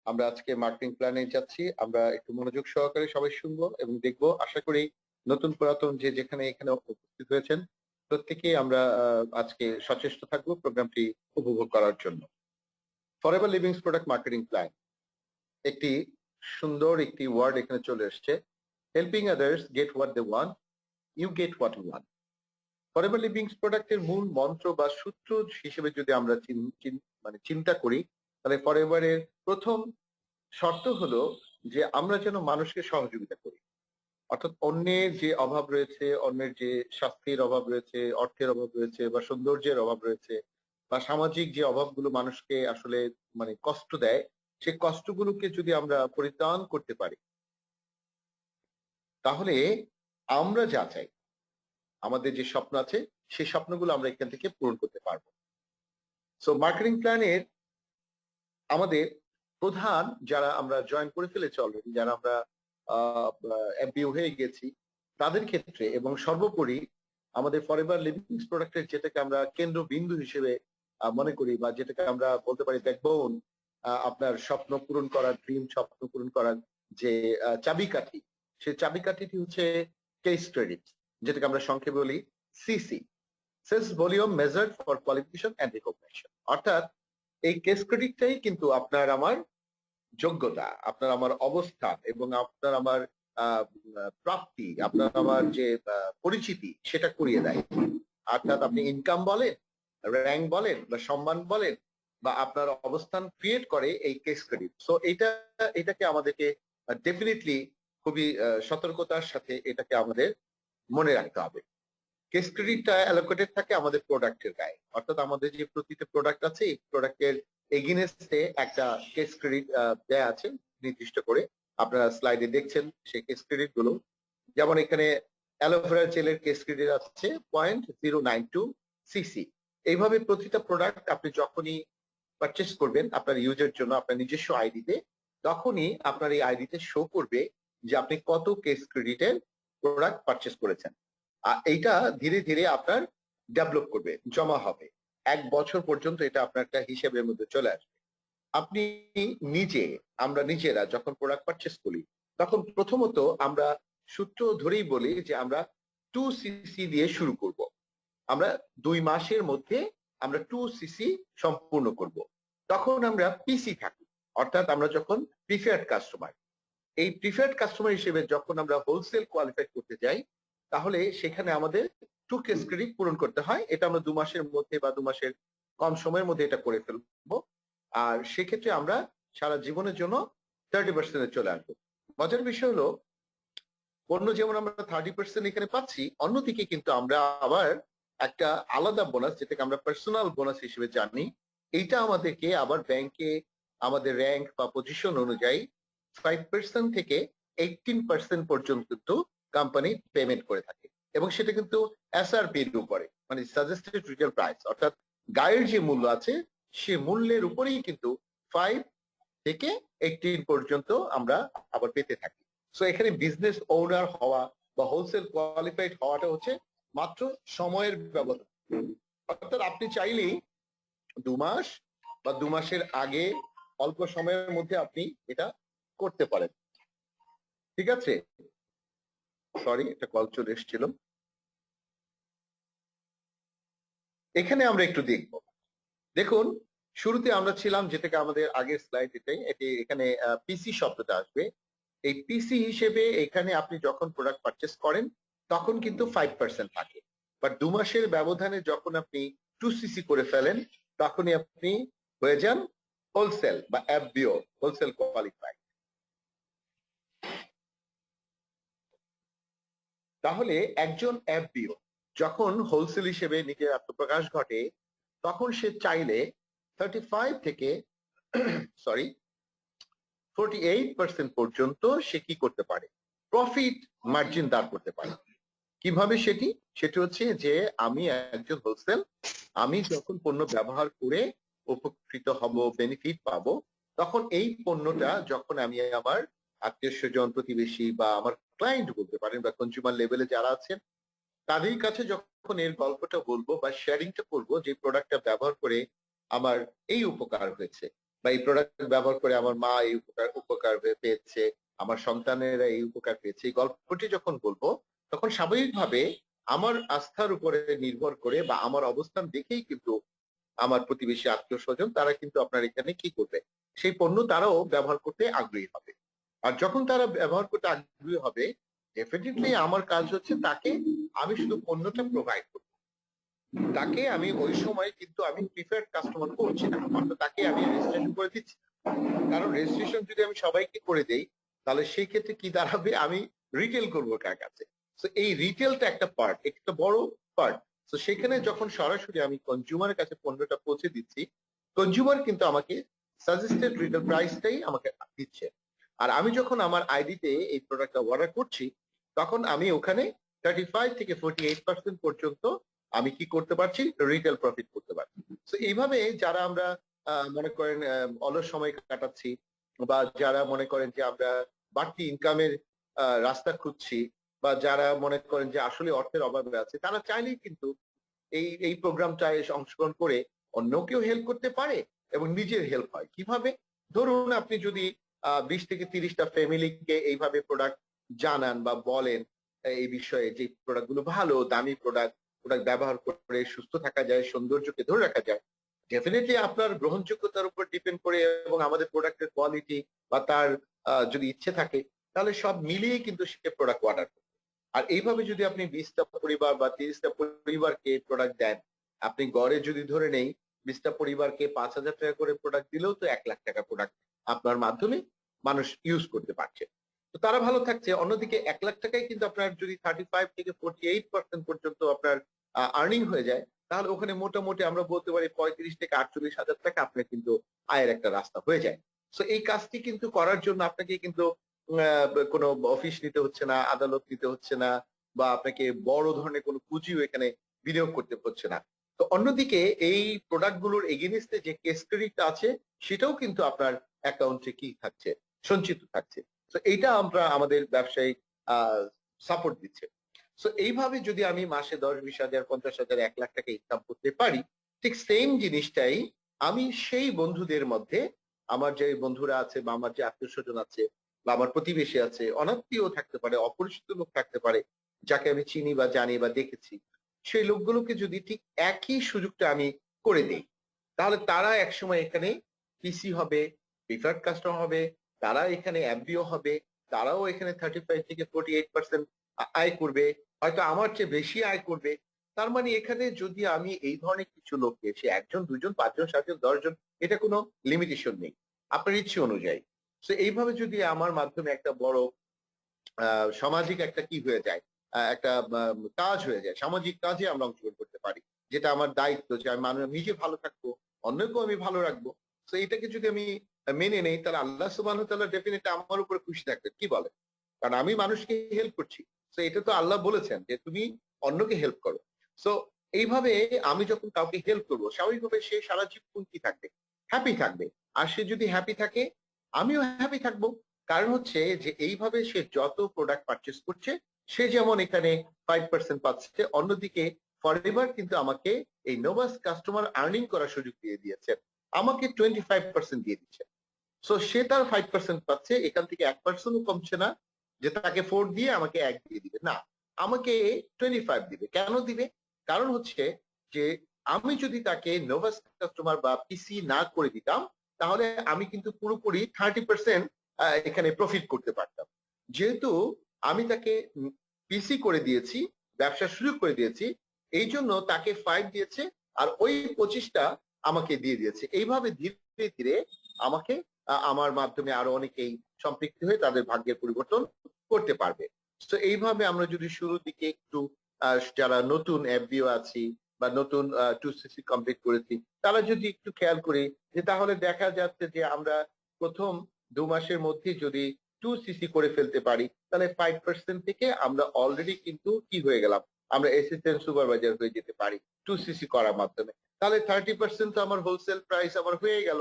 আমরা আজকে মার্কেটিং প্ল্যানে যাচ্ছি। আমরা একটু মনোযোগ সহকারে সবাই শুনবো এবং দেখবো। আশা করি নতুন পুরাতন যে যেখানে এখানে উপস্থিত হয়েছেন প্রত্যেকেই আমরা আজকে সচেষ্ট থাকবো প্রোগ্রামটি উপভোগ করার জন্য। Forever Livings product marketing plan একটি সুন্দর একটি ওয়ার্ড এখানে চলে এসছে। Helping others get what they want, you get what you want. Forever Livings প্রোডাক্টের মূল মন্ত্র বা সূত্র হিসেবে যদি আমরা চিন্তা করি, তাহলে ফরএভারের প্রথম শর্ত হলো যে আমরা যেন মানুষকে সহযোগিতা করি। অর্থাৎ অন্যের যে অভাব রয়েছে, অন্যের যে স্বাস্থ্যের অভাব রয়েছে, অর্থের অভাব রয়েছে বা সৌন্দর্যের অভাব রয়েছে বা সামাজিক যে অভাবগুলো মানুষকে আসলে কষ্ট দেয়, সেই কষ্টগুলোকে যদি আমরা পরিত্রাণ করতে পারি, তাহলে আমরা যা চাই, আমাদের যে স্বপ্ন আছে সেই স্বপ্নগুলো আমরা এখান থেকে পূরণ করতে পারবো। সো মার্কেটিং প্ল্যানের আমাদের প্রধান যারা আমরা জয়েন করে ফেলেছি অলরেডি, যারা আমরা এমপিও হয়ে গেছি, তাদের ক্ষেত্রে এবং সর্বোপরি আমাদের ফরএভার লিভিংস প্রোডাক্টের যেটাকে আমরা কেন্দ্রবিন্দু হিসেবে মনে করি বা যেটাকে আমরা বলতে পারি ব্যাকবোন, আপনার স্বপ্ন পূরণ করার, ড্রিম স্বপ্ন পূরণ করার যে চাবিকাঠি, সেই চাবিকাঠিটি হচ্ছে কেস ক্রেডিট, যেটাকে আমরা সংক্ষেপে বলি CC, sales volume measured for qualification and recognition. অর্থাৎ এই কেস ক্রেডিটটাই কিন্তু আপনার আমার যোগ্যতা, আপনার আমার অবস্থান এবং আপনার আমার প্রাপ্তি, আপনার আমার যে পরিচিতি সেটা করিয়ে দেয়। অর্থাৎ আপনি ইনকাম বলেন, র্যাঙ্ক বলেন বা সম্মান বলেন বা আপনার অবস্থান ক্রিয়েট করে এই কেস ক্রেডিট। সো এটাকে আমাদেরকে ডেফিনেটলি খুবই সতর্কতার সাথে এটাকে আমাদের মনে রাখতে হবে। কেস ক্রেডিটটা অ্যালোকেটেড থাকে আমাদের প্রোডাক্টের গায়ে। অর্থাৎ আমাদের যে প্রতিটা প্রোডাক্ট আছে এই প্রোডাক্টের এগেইনস্টে একটা কেস ক্রেডিট দেয়া আছে নির্দিষ্ট করে। আপনারা স্লাইডে দেখছেন সেই কেস ক্রেডিট গুলো। যেমন এখানে অ্যালোভেরা জেলের কেস ক্রেডিট আছে 0.092 সিসি। এইভাবে প্রতিটা প্রোডাক্ট আপনি যখনই পারচেস করবেন আপনার ইউজের জন্য আপনার নিজস্ব আইডিতে, তখনই আপনার এই আইডিতে শো করবে যে আপনি কত কেস ক্রেডিটের প্রোডাক্ট পারচেস করেছেন। আর এইটা ধীরে ধীরে আপনার ডেভেলপ করবে, জমা হবে। 1 বছর পর্যন্ত এটা আপনার একটা হিসেবের মধ্যে চলে আসবে। আপনি আমরা নিজেরা যখন প্রোডাক্ট পারচেস করি, তখন প্রথমত আমরা সূত্র ধরেই বলি যে আমরা 2 সিসি দিয়ে শুরু করব। আমরা 2 মাসের মধ্যে আমরা 2 সিসি সম্পূর্ণ করব। তখন আমরা পিসি থাকি, অর্থাৎ আমরা যখন প্রিফার্ড কাস্টমার। এই প্রিফার্ড কাস্টমার হিসেবে যখন আমরা হোলসেল কোয়ালিফাই করতে যাই, তাহলে সেখানে আমাদের 2 কেস ক্রেডিট পূরণ করতে হয়। এটা আমরা 2 মাসের মধ্যে বা 2 মাসের কম সময়ের মধ্যে এটা করে ফেলবো। আর সেক্ষেত্রে আমরা সারা জীবনের জন্য 30% চলে আসবো। মজার বিষয় হলো, পণ্য যেমন আমরা 30% এখানে পাচ্ছি, অন্যদিকে কিন্তু আমরা আবার একটা আলাদা বোনাস, যেটাকে আমরা পার্সোনাল বোনাস হিসেবে জানি, এইটা আমাদেরকে আবার ব্যাংকে আমাদের র্যাঙ্ক বা পজিশন অনুযায়ী 5% থেকে 18% পর্যন্ত কিন্তু কোম্পানি পেমেন্ট করে থাকে। এবং সেটা কিন্তু এসআরপি এর উপরে, মানে সাজেস্টেড রিটেল প্রাইস, অর্থাৎ গায়ের যে মূল্য আছে সে মূল্যের উপরেই কিন্তু 5 থেকে 18 পর্যন্ত আমরা আবার পেতে থাকি। সো এখানে বিজনেস ওনার হওয়া বা হোলসেল কোয়ালিফাইড হওয়াটা হচ্ছে মাত্র সময়ের ব্যবধান। অর্থাৎ আপনি চাইলেই 2 মাস বা 2 মাসের আগে অল্প সময়ের মধ্যে আপনি এটা করতে পারেন। ঠিক আছে, সরি একটা কল চলে এসেছিল। এখানে আমরা একটু দেখব। দেখুন, শুরুতে আমরা ছিলাম, যেটাকে আমাদের আগের স্লাইড এটি এখানে পিসি শব্দটা আসবে। এই পিসি হিসেবে এখানে আপনি যখন প্রোডাক্ট পারচেস করেন তখন কিন্তু 5% থাকে, বাট 2 মাসের ব্যবধানে যখন আপনি 2 সিসি করে ফেলেন তখনই আপনি হয়ে যান হোলসেল বা এফবিও, হোলসেল কোয়ালিফাইড। তাহলে একজন এফবিও যখন হোলসেল হিসেবে নিজের আত্মপ্রকাশ ঘটে, তখন সে চাইলে 35 থেকে 48% পর্যন্ত সে কি করতে পারে, প্রফিট মার্জিন দাঁড় করতে পারে। কিভাবে সেটি হচ্ছে যে আমি একজন হোলসেল, আমি যখন পণ্য ব্যবহার করে উপকৃত হব, বেনিফিট পাবো, তখন এই পণ্যটা যখন আমি আমার আত্মীয় স্বজন, প্রতিবেশী বা আমার ক্লায়েন্ট বলতে পারেন বা কনজিউমার লেভেলে যারা আছেন, তাদের কাছে যখন এর গল্পটা বলবো বা শেয়ারিংটা করবো যে প্রোডাক্টটা ব্যবহার করে আমার এই উপকার হয়েছে, বা এই প্রোডাক্ট ব্যবহার করে আমার মা এই উপকার পেয়েছে, আমার সন্তানেরা এই উপকার পেয়েছে, এই গল্পটি যখন বলবো তখন স্বাভাবিকভাবে আমার আস্থার উপরে নির্ভর করে বা আমার অবস্থান দেখেই কিন্তু আমার প্রতিবেশী আত্মীয় স্বজন তারা কিন্তু আপনার এখানে কি করবে, সেই পণ্য তারাও ব্যবহার করতে আগ্রহী হবে। আর যখন তারা ব্যবহার করতে আগ্রহী হবে, ডেফিনেটলি আমার কাজ হচ্ছে তাকে আমি শুধু পণ্যটা প্রোভাইড করব, তাকে আমি ওই সময় কিন্তু আমি প্রিফার্ড কাস্টমার করছি না, অর্থাৎ তাকে আমি রেজিস্ট্রেশন করে দিচ্ছি না। কারণ রেজিস্ট্রেশন যদি আমি সবাইকে করে দেই তাহলে সেই ক্ষেত্রে কি দাঁড়াবে, আমি রিটেল করবো কার কাছে। তো এই রিটেলটা একটা পার্ট, একটা বড় পার্ট। তো সেখানে যখন সরাসরি আমি কনজিউমারের কাছে পণ্যটা পৌঁছে দিচ্ছি, কনজিউমার কিন্তু আমাকে সাজেস্টেড রিটেল প্রাইসটাই আমাকে দিচ্ছে। আর আমি যখন আমার আইডিতে এই প্রোডাক্টটা অর্ডার করছি তখন আমি ওখানে 35 থেকে 48% পর্যন্ত আমি কি করতে পারছি, রিটেল প্রফিট করতে পারছি। তো এইভাবে যারা আমরা মনে করেন অলস সময় কাটাচ্ছি বা যারা মনে করেন যে আমরা বাড়তি ইনকামের রাস্তা খুঁজছি বা যারা মনে করেন যে আসলে অর্থের অভাবে আছে, তারা চাইলেই কিন্তু এই এই প্রোগ্রামটায় অংশগ্রহণ করে অন্যকেও হেল্প করতে পারে এবং নিজের হেল্প হয়। কিভাবে? ধরুন আপনি যদি 20 থেকে 30টা ফ্যামিলিকে এইভাবে প্রোডাক্ট জানান বা বলেন এই বিষয়ে যে প্রোডাক্ট গুলো ভালো, দামি প্রোডাক্ট, প্রোডাক্ট ব্যবহার করে সুস্থ থাকা যায়, সৌন্দর্যকে ধরে রাখা যায়, ডেফিনেটলি আপনার গ্রহণযোগ্যতার উপর ডিপেন্ড করে এবং আমাদের প্রোডাক্টের কোয়ালিটি বা তার যদি ইচ্ছে থাকে তাহলে সব মিলিয়ে কিন্তু সে প্রোডাক্ট অর্ডার করবে। আর এইভাবে যদি আপনি 20টা পরিবার বা 30টা পরিবারকে প্রোডাক্ট দেন, আপনি গড়ে যদি ধরে নেই 20টা পরিবারকে 5,000 টাকা করে প্রোডাক্ট দিলেও তো 1 লাখ টাকা প্রোডাক্ট আপনার মাধ্যমে মানুষ ইউজ করতে পারছে। তো তারা ভালো থাকছে। অন্যদিকে 1 লাখ টাকায় কিন্তু আপনার যদি 35 থেকে 48% পর্যন্ত আপনার আর্নিং হয়ে যায়, তাহলে ওখানে মোটামুটি আমরা বলতে পারি 35 থেকে 48,000 টাকা আপনার কিন্তু আয়ের একটা রাস্তা হয়ে যায়। সো এই কাজটি কিন্তু করার জন্য আপনাকে কিন্তু কোনো অফিস নিতে হচ্ছে না, আদালত নিতে হচ্ছে না বা আপনাকে বড় ধরনের কোনো পুঁজিও এখানে বিনিয়োগ করতে হচ্ছে না। তো অন্যদিকে এই প্রোডাক্ট গুলোর এগেইনস্টে যে কেস ক্রেডিটটা আছে সেটাও কিন্তু আপনার অ্যাকাউন্টে কি থাকছে, সঞ্চিত থাকছে। তো এইটা আমরা আমাদের ব্যবসায়িক সাপোর্ট দিচ্ছে। সো এইভাবে যদি আমি মাসে 10-20 হাজার, 50,000, 1 লাখ টাকা ইনকাম করতে পারি, ঠিক সেম জিনিসটাই আমি সেই বন্ধুদের মধ্যে, আমার যে বন্ধুরা আছে বা আমার যে আত্মীয় স্বজন আছে বা আমার প্রতিবেশী আছে, অনাত্মীয় থাকতে পারে, অপরিচিত লোক থাকতে পারে, যাকে আমি চিনি বা জানি বা দেখেছি, সেই লোকগুলোকে যদি ঠিক একই সুযোগটা আমি করে দিই, তাহলে তারা একসময় এখানে পিসি হবে, প্রিফার্ড কাস্টমার হবে, তারা এখানে এফবিও হবে, তারাও এখানে 35 থেকে 48% আয় করবে, হয়তো আমার চেয়ে বেশি আয় করবে। তার মানে এখানে যদি আমি এই ধরনের কিছু লোককে, সে 1 জন, 2 জন, 5 জন, 7 জন, 10 জন, এটা কোনো লিমিটেশন নেই, আপনার ইচ্ছে অনুযায়ী। তো এইভাবে যদি আমার মাধ্যমে একটা বড় সামাজিক একটা কি হয়ে যায়, একটা কাজ হয়ে যায়, সামাজিক কাজে আমরা অংশগ্রহণ করতে পারি, যেটা আমার দায়িত্ব যে আমি মানুষ নিজে ভালো থাকবো, অন্যকেও আমি ভালো রাখবো। তো এটাকে যদি আমি মেনে নেই তাহলে আল্লাহ সুবহানাহু ওয়া তাআলা ডেফিনেটলি আমার উপরে খুশি থাকবেন, কি বলেন? কারণ আমি মানুষকে হেল্প করছি। তো এটা তো আল্লাহ বলেছেন যে তুমি অন্যকে হেল্প করো। সো এইভাবে আমি যখন কাউকে হেল্প করবো, স্বাভাবিকভাবে সে সারা জীবন কি থাকবে, হ্যাপি থাকবে। আর সে যদি হ্যাপি থাকে আমিও হ্যাপি থাকবো। কারণ হচ্ছে যে এইভাবে সে যত প্রোডাক্ট পারচেস করছে, সে যেমন এখানে 5% পাচ্ছে, অন্যদিকে ফরএভার কিন্তু আমাকে এই নোভাস কাস্টমার আর্নিং করার সুযোগ দিয়ে দিয়েছে, আমাকে 25% দিয়ে দিচ্ছে। সো সে তার 5% পাচ্ছে, এখান থেকে 1% কমছে না যে তাকে 4 দিয়ে আমাকে 1 দিয়ে দিবে, না, আমাকে 25 দিবে। কেন দিবে? কারণ হচ্ছে যে আমি যদি তাকে নোভাস কাস্টমার বা পিসি না করে দিতাম, তাহলে আমি কিন্তু পুরোপুরি 30% এখানে প্রফিট করতে পারতাম। যেহেতু আমি তাকে পিসি করে দিয়েছি, ব্যবসার সুযোগ করে দিয়েছি, এই জন্য তাকে 5 দিয়েছে আর ওই 25টা আমাকে দিয়ে দিয়েছে। এইভাবে ধীরে ধীরে আমাকে আমার মাধ্যমে আরো অনেকেই সম্পৃক্ত হয়ে তাদের ভাগ্যের পরিবর্তন করতে পারবে। তো এইভাবে আমরা যদি শুরুর দিকে একটু যারা নতুন এফবিও আছি বা নতুন 2সিসি কমপ্লিট করেছি, তারা যদি একটু খেয়াল করি যে তাহলে দেখা যাচ্ছে যে আমরা প্রথম 2 মাসের মধ্যে যদি 2সিসি করে ফেলতে পারি, তাহলে 5% থেকে আমরা অলরেডি কিন্তু কি হয়ে গেলাম, আমরা অ্যাসিস্ট্যান্ট সুপারভাইজার হয়ে যেতে পারি 2সিসি করার মাধ্যমে। তাহলে 30% তো আমার হোলসেল প্রাইস আমার হয়ে গেল।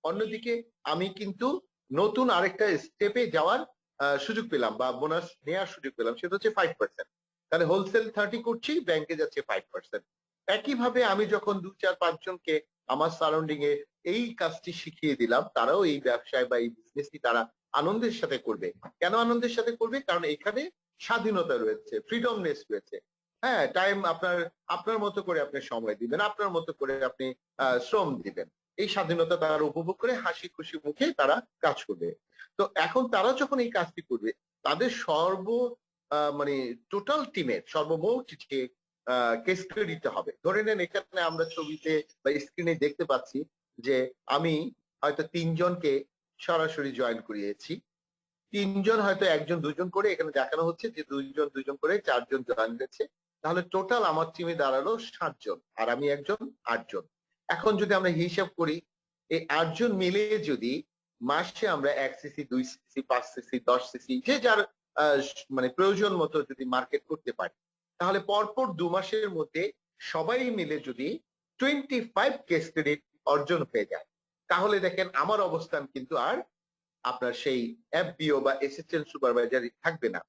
অন্যদিকে আমি কিন্তু নতুন আরেকটা স্টেপে যাওয়ার সুযোগ পেলাম বা বোনাস নেওয়ার সুযোগ পেলাম, সেটা হচ্ছে 5%। তাহলে হোলসেল 30 করছি, ব্যাংকে যাচ্ছে 5%। একইভাবে আমি যখন 2, 4, 5 জনকে আমার সারাউন্ডিং এ এই কাজটি শিখিয়ে দিলাম, তারাও এই ব্যবসায় বা এই বিজনেসটি তারা আনন্দের সাথে করবে। কেন আনন্দের সাথে করবে? কারণ এখানে স্বাধীনতা রয়েছে, ফ্রিডমনেস রয়েছে। হ্যাঁ, টাইম আপনার আপনার মতো করে আপনি সময় দিবেন, আপনার মতো করে আপনি শ্রম দিবেন। এই স্বাধীনতা তারা উপভোগ করে হাসি খুশি মুখে তারা কাজ করবে। তো এখন তারা যখন এই কাজটি করবে, তাদের মানে টোটাল টিমের সর্বমোট যে কেস দিতে হবে। ধরে নেন এখানে আমরা ছবিতে বা স্ক্রিনে দেখতে পাচ্ছি যে আমি হয়তো 3 জনকে সরাসরি জয়েন করিয়েছি। 3 জন হয়তো 1 জন 2 জন করে এখানে দেখানো হচ্ছে যে 2 জন 2 জন করে 4 জন জয়েন হয়েছে। তাহলে টোটাল আমার টিমে দাঁড়ালো 7 জন আর আমি একজন 8 জন। এখন যদি আমরা হিসাব করি এই 8 জন মিলে যদি মাসে আমরা 1 সিসি 2 সিসি 5 সিসি 10 সিসি যে যার মানে প্রয়োজন মতো যদি মার্কেট করতে পারি, তাহলে পরপর 2 মাসের মধ্যে সবাই মিলে যদি 25 কেস ক্রেডিট অর্জন হয়ে যায়, তাহলে দেখেন আমার অবস্থান কিন্তু আর আপনার সেই এফবিও বা অ্যাসিস্ট্যান্ট সুপারভাইজার থাকবে না,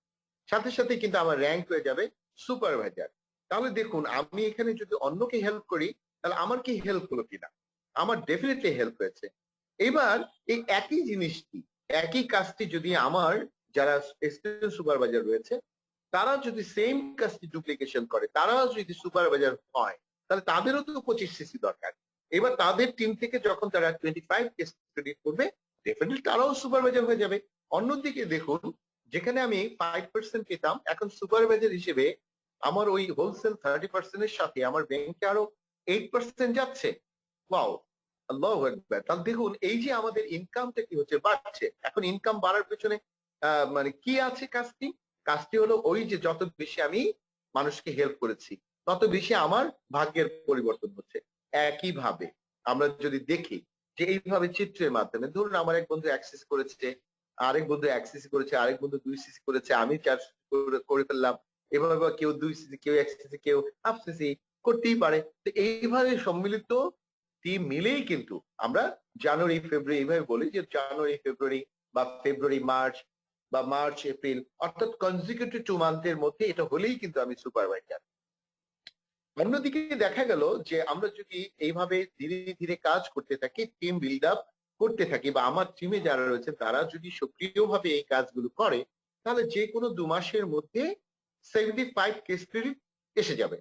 সাথে সাথে কিন্তু আমার র্যাঙ্ক হয়ে যাবে সুপারভাইজার। তাহলে দেখুন আমি এখানে যদি অন্যকে হেল্প করি তাহলে আমার কি হেল্প হলো কিনা? আমার ডেফিনেটলি হেল্প হয়েছে। এবার এই একই জিনিসটি, একই কাজটি যদি আমার যারা অ্যাসিস্ট্যান্ট সুপারভাইজার রয়েছে তারা যদি সেম কাজটি ডুপ্লিকেশন করে, তারাও যদি সুপারভাইজার হয়, তাহলে তাদেরও তো 25 সিসি দরকার। এবার তাদের টিম থেকে যখন তারা 25 কেস ক্রেডিট করবে, ডেফিনেটলি তারাও সুপারভাইজার হয়ে যাবে। অন্যদিকে দেখুন, যেখানে আমি 5% পেতাম, এখন সুপারভাইজার হিসেবে আমার ওই হোলসেল 30% এর সাথে আমার ব্যাংকে আরো 8% যাচ্ছে। ওয়াও, আল্লাহু আকবার। তাহলে দেখুন এই যে আমাদের ইনকামটা কি হচ্ছে, বাড়ছে। এখন ইনকাম বাড়ার পেছনে মানে কি আছে কাজটি? কাজটি হলো ওই যে যত বেশি আমি মানুষকে হেল্প করেছি, তত বেশি আমার ভাগ্যের পরিবর্তন হচ্ছে। একইভাবে আমরা যদি দেখি যে এইভাবে চিত্রের মাধ্যমে ধরুন আমার এক বন্ধু অ্যাক্সেস করেছে, আরেক বন্ধু অ্যাক্সেস করেছে, আরেক বন্ধু 2 সিসি করেছে, আমি 4 করে ফেললাম। এভাবে কেউ 2 সিসি, কেউ 1 সিসি, কেউ হাফ সিসি করতেই পারে। তো এইভাবে সম্মিলিত টিম মিলেই কিন্তু আমরা জানুয়ারি ফেব্রুয়ারি এইভাবে বলি যে জানুয়ারি ফেব্রুয়ারি বা ফেব্রুয়ারি মার্চ বা মার্চ এপ্রিল অর্থাৎ কনজিকিউটিভ 2 মান্থের মধ্যে এটা হলেই কিন্তু আমি সুপারভাইজার। অন্যদিকে দেখা গেল যে আমরা যদি এইভাবে ধীরে ধীরে কাজ করতে থাকি, টিম বিল্ড আপ করতে থাকি, বা আমার টিমে যারা রয়েছে তারা যদি সক্রিয়ভাবে এই কাজগুলো করে, তাহলে যে কোনো 2 মাসের মধ্যে 75 কেস ক্রেডিট এসে যাবে,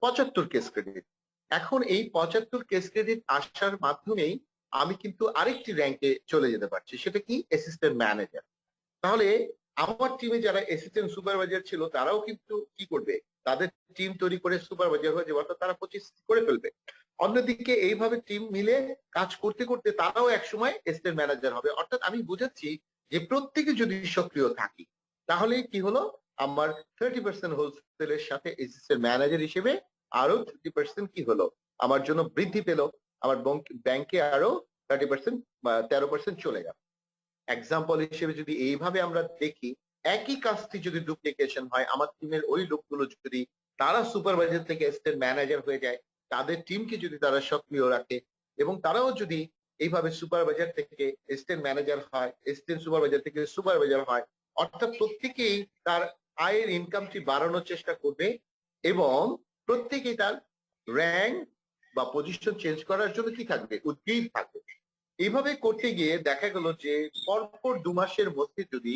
75 কেস ক্রেডিট। এখন এই 75 কেস ক্রেডিট আসার মাধ্যমেই আমি কিন্তু আরেকটি র্যাঙ্কে চলে যেতে পারছি, সেটা কি? Assistant manager. তাহলে আমার টিমে যারা অ্যাসিস্ট্যান্ট সুপারভাইজার ছিল তারাও কিন্তু কি করবে? তাদের টিম তৈরি করে সুপারভাইজার হয়ে যাবে, অর্থাৎ তারা 25 করে ফেলবে। অন্যদিকে এইভাবে টিম মিলে কাজ করতে করতে তারাও একসময় অ্যাসিস্ট্যান্ট ম্যানেজার হবে। অর্থাৎ আমি বুঝাচ্ছি যে প্রত্যেকে যদি সক্রিয় থাকি, তাহলে কি হলো? আমার 30% হোলসেলের সাথে অ্যাসিস্ট্যান্ট ম্যানেজার হিসেবে আরো 30% কি হলো? আমার জন্য বৃদ্ধি পেল। আমার ব্যাংকে আরো 30% বা 13% চলে গেল। এক্সাম্পল হিসেবে যদি এইভাবে আমরা দেখি, একই কাজটি যদি ডুপ্লিকেশন হয়, আমার টিমের ওই লোকগুলো যদি তারা সুপারভাইজার থেকে অ্যাসিস্ট্যান্ট ম্যানেজার হয়ে যায়, তাদের টিমকে যদি তারা সক্রিয় রাখে এবং তারাও যদি এইভাবে সুপারভাইজার থেকে অ্যাসিস্ট্যান্ট ম্যানেজার হয়, অ্যাসিস্ট্যান্ট সুপারভাইজার থেকে সুপারভাইজার হয়, অর্থাৎ প্রত্যেকেই তার আয়ের ইনকামটি বাড়ানোর চেষ্টা করবে এবং প্রত্যেকেই তার র্যাঙ্ক বা পজিশন চেঞ্জ করার জন্য কি থাকবে? উদ্গ্রীব থাকবে। এইভাবে করতে গিয়ে দেখা গেল যে পরপর 2 মাসের মধ্যে যদি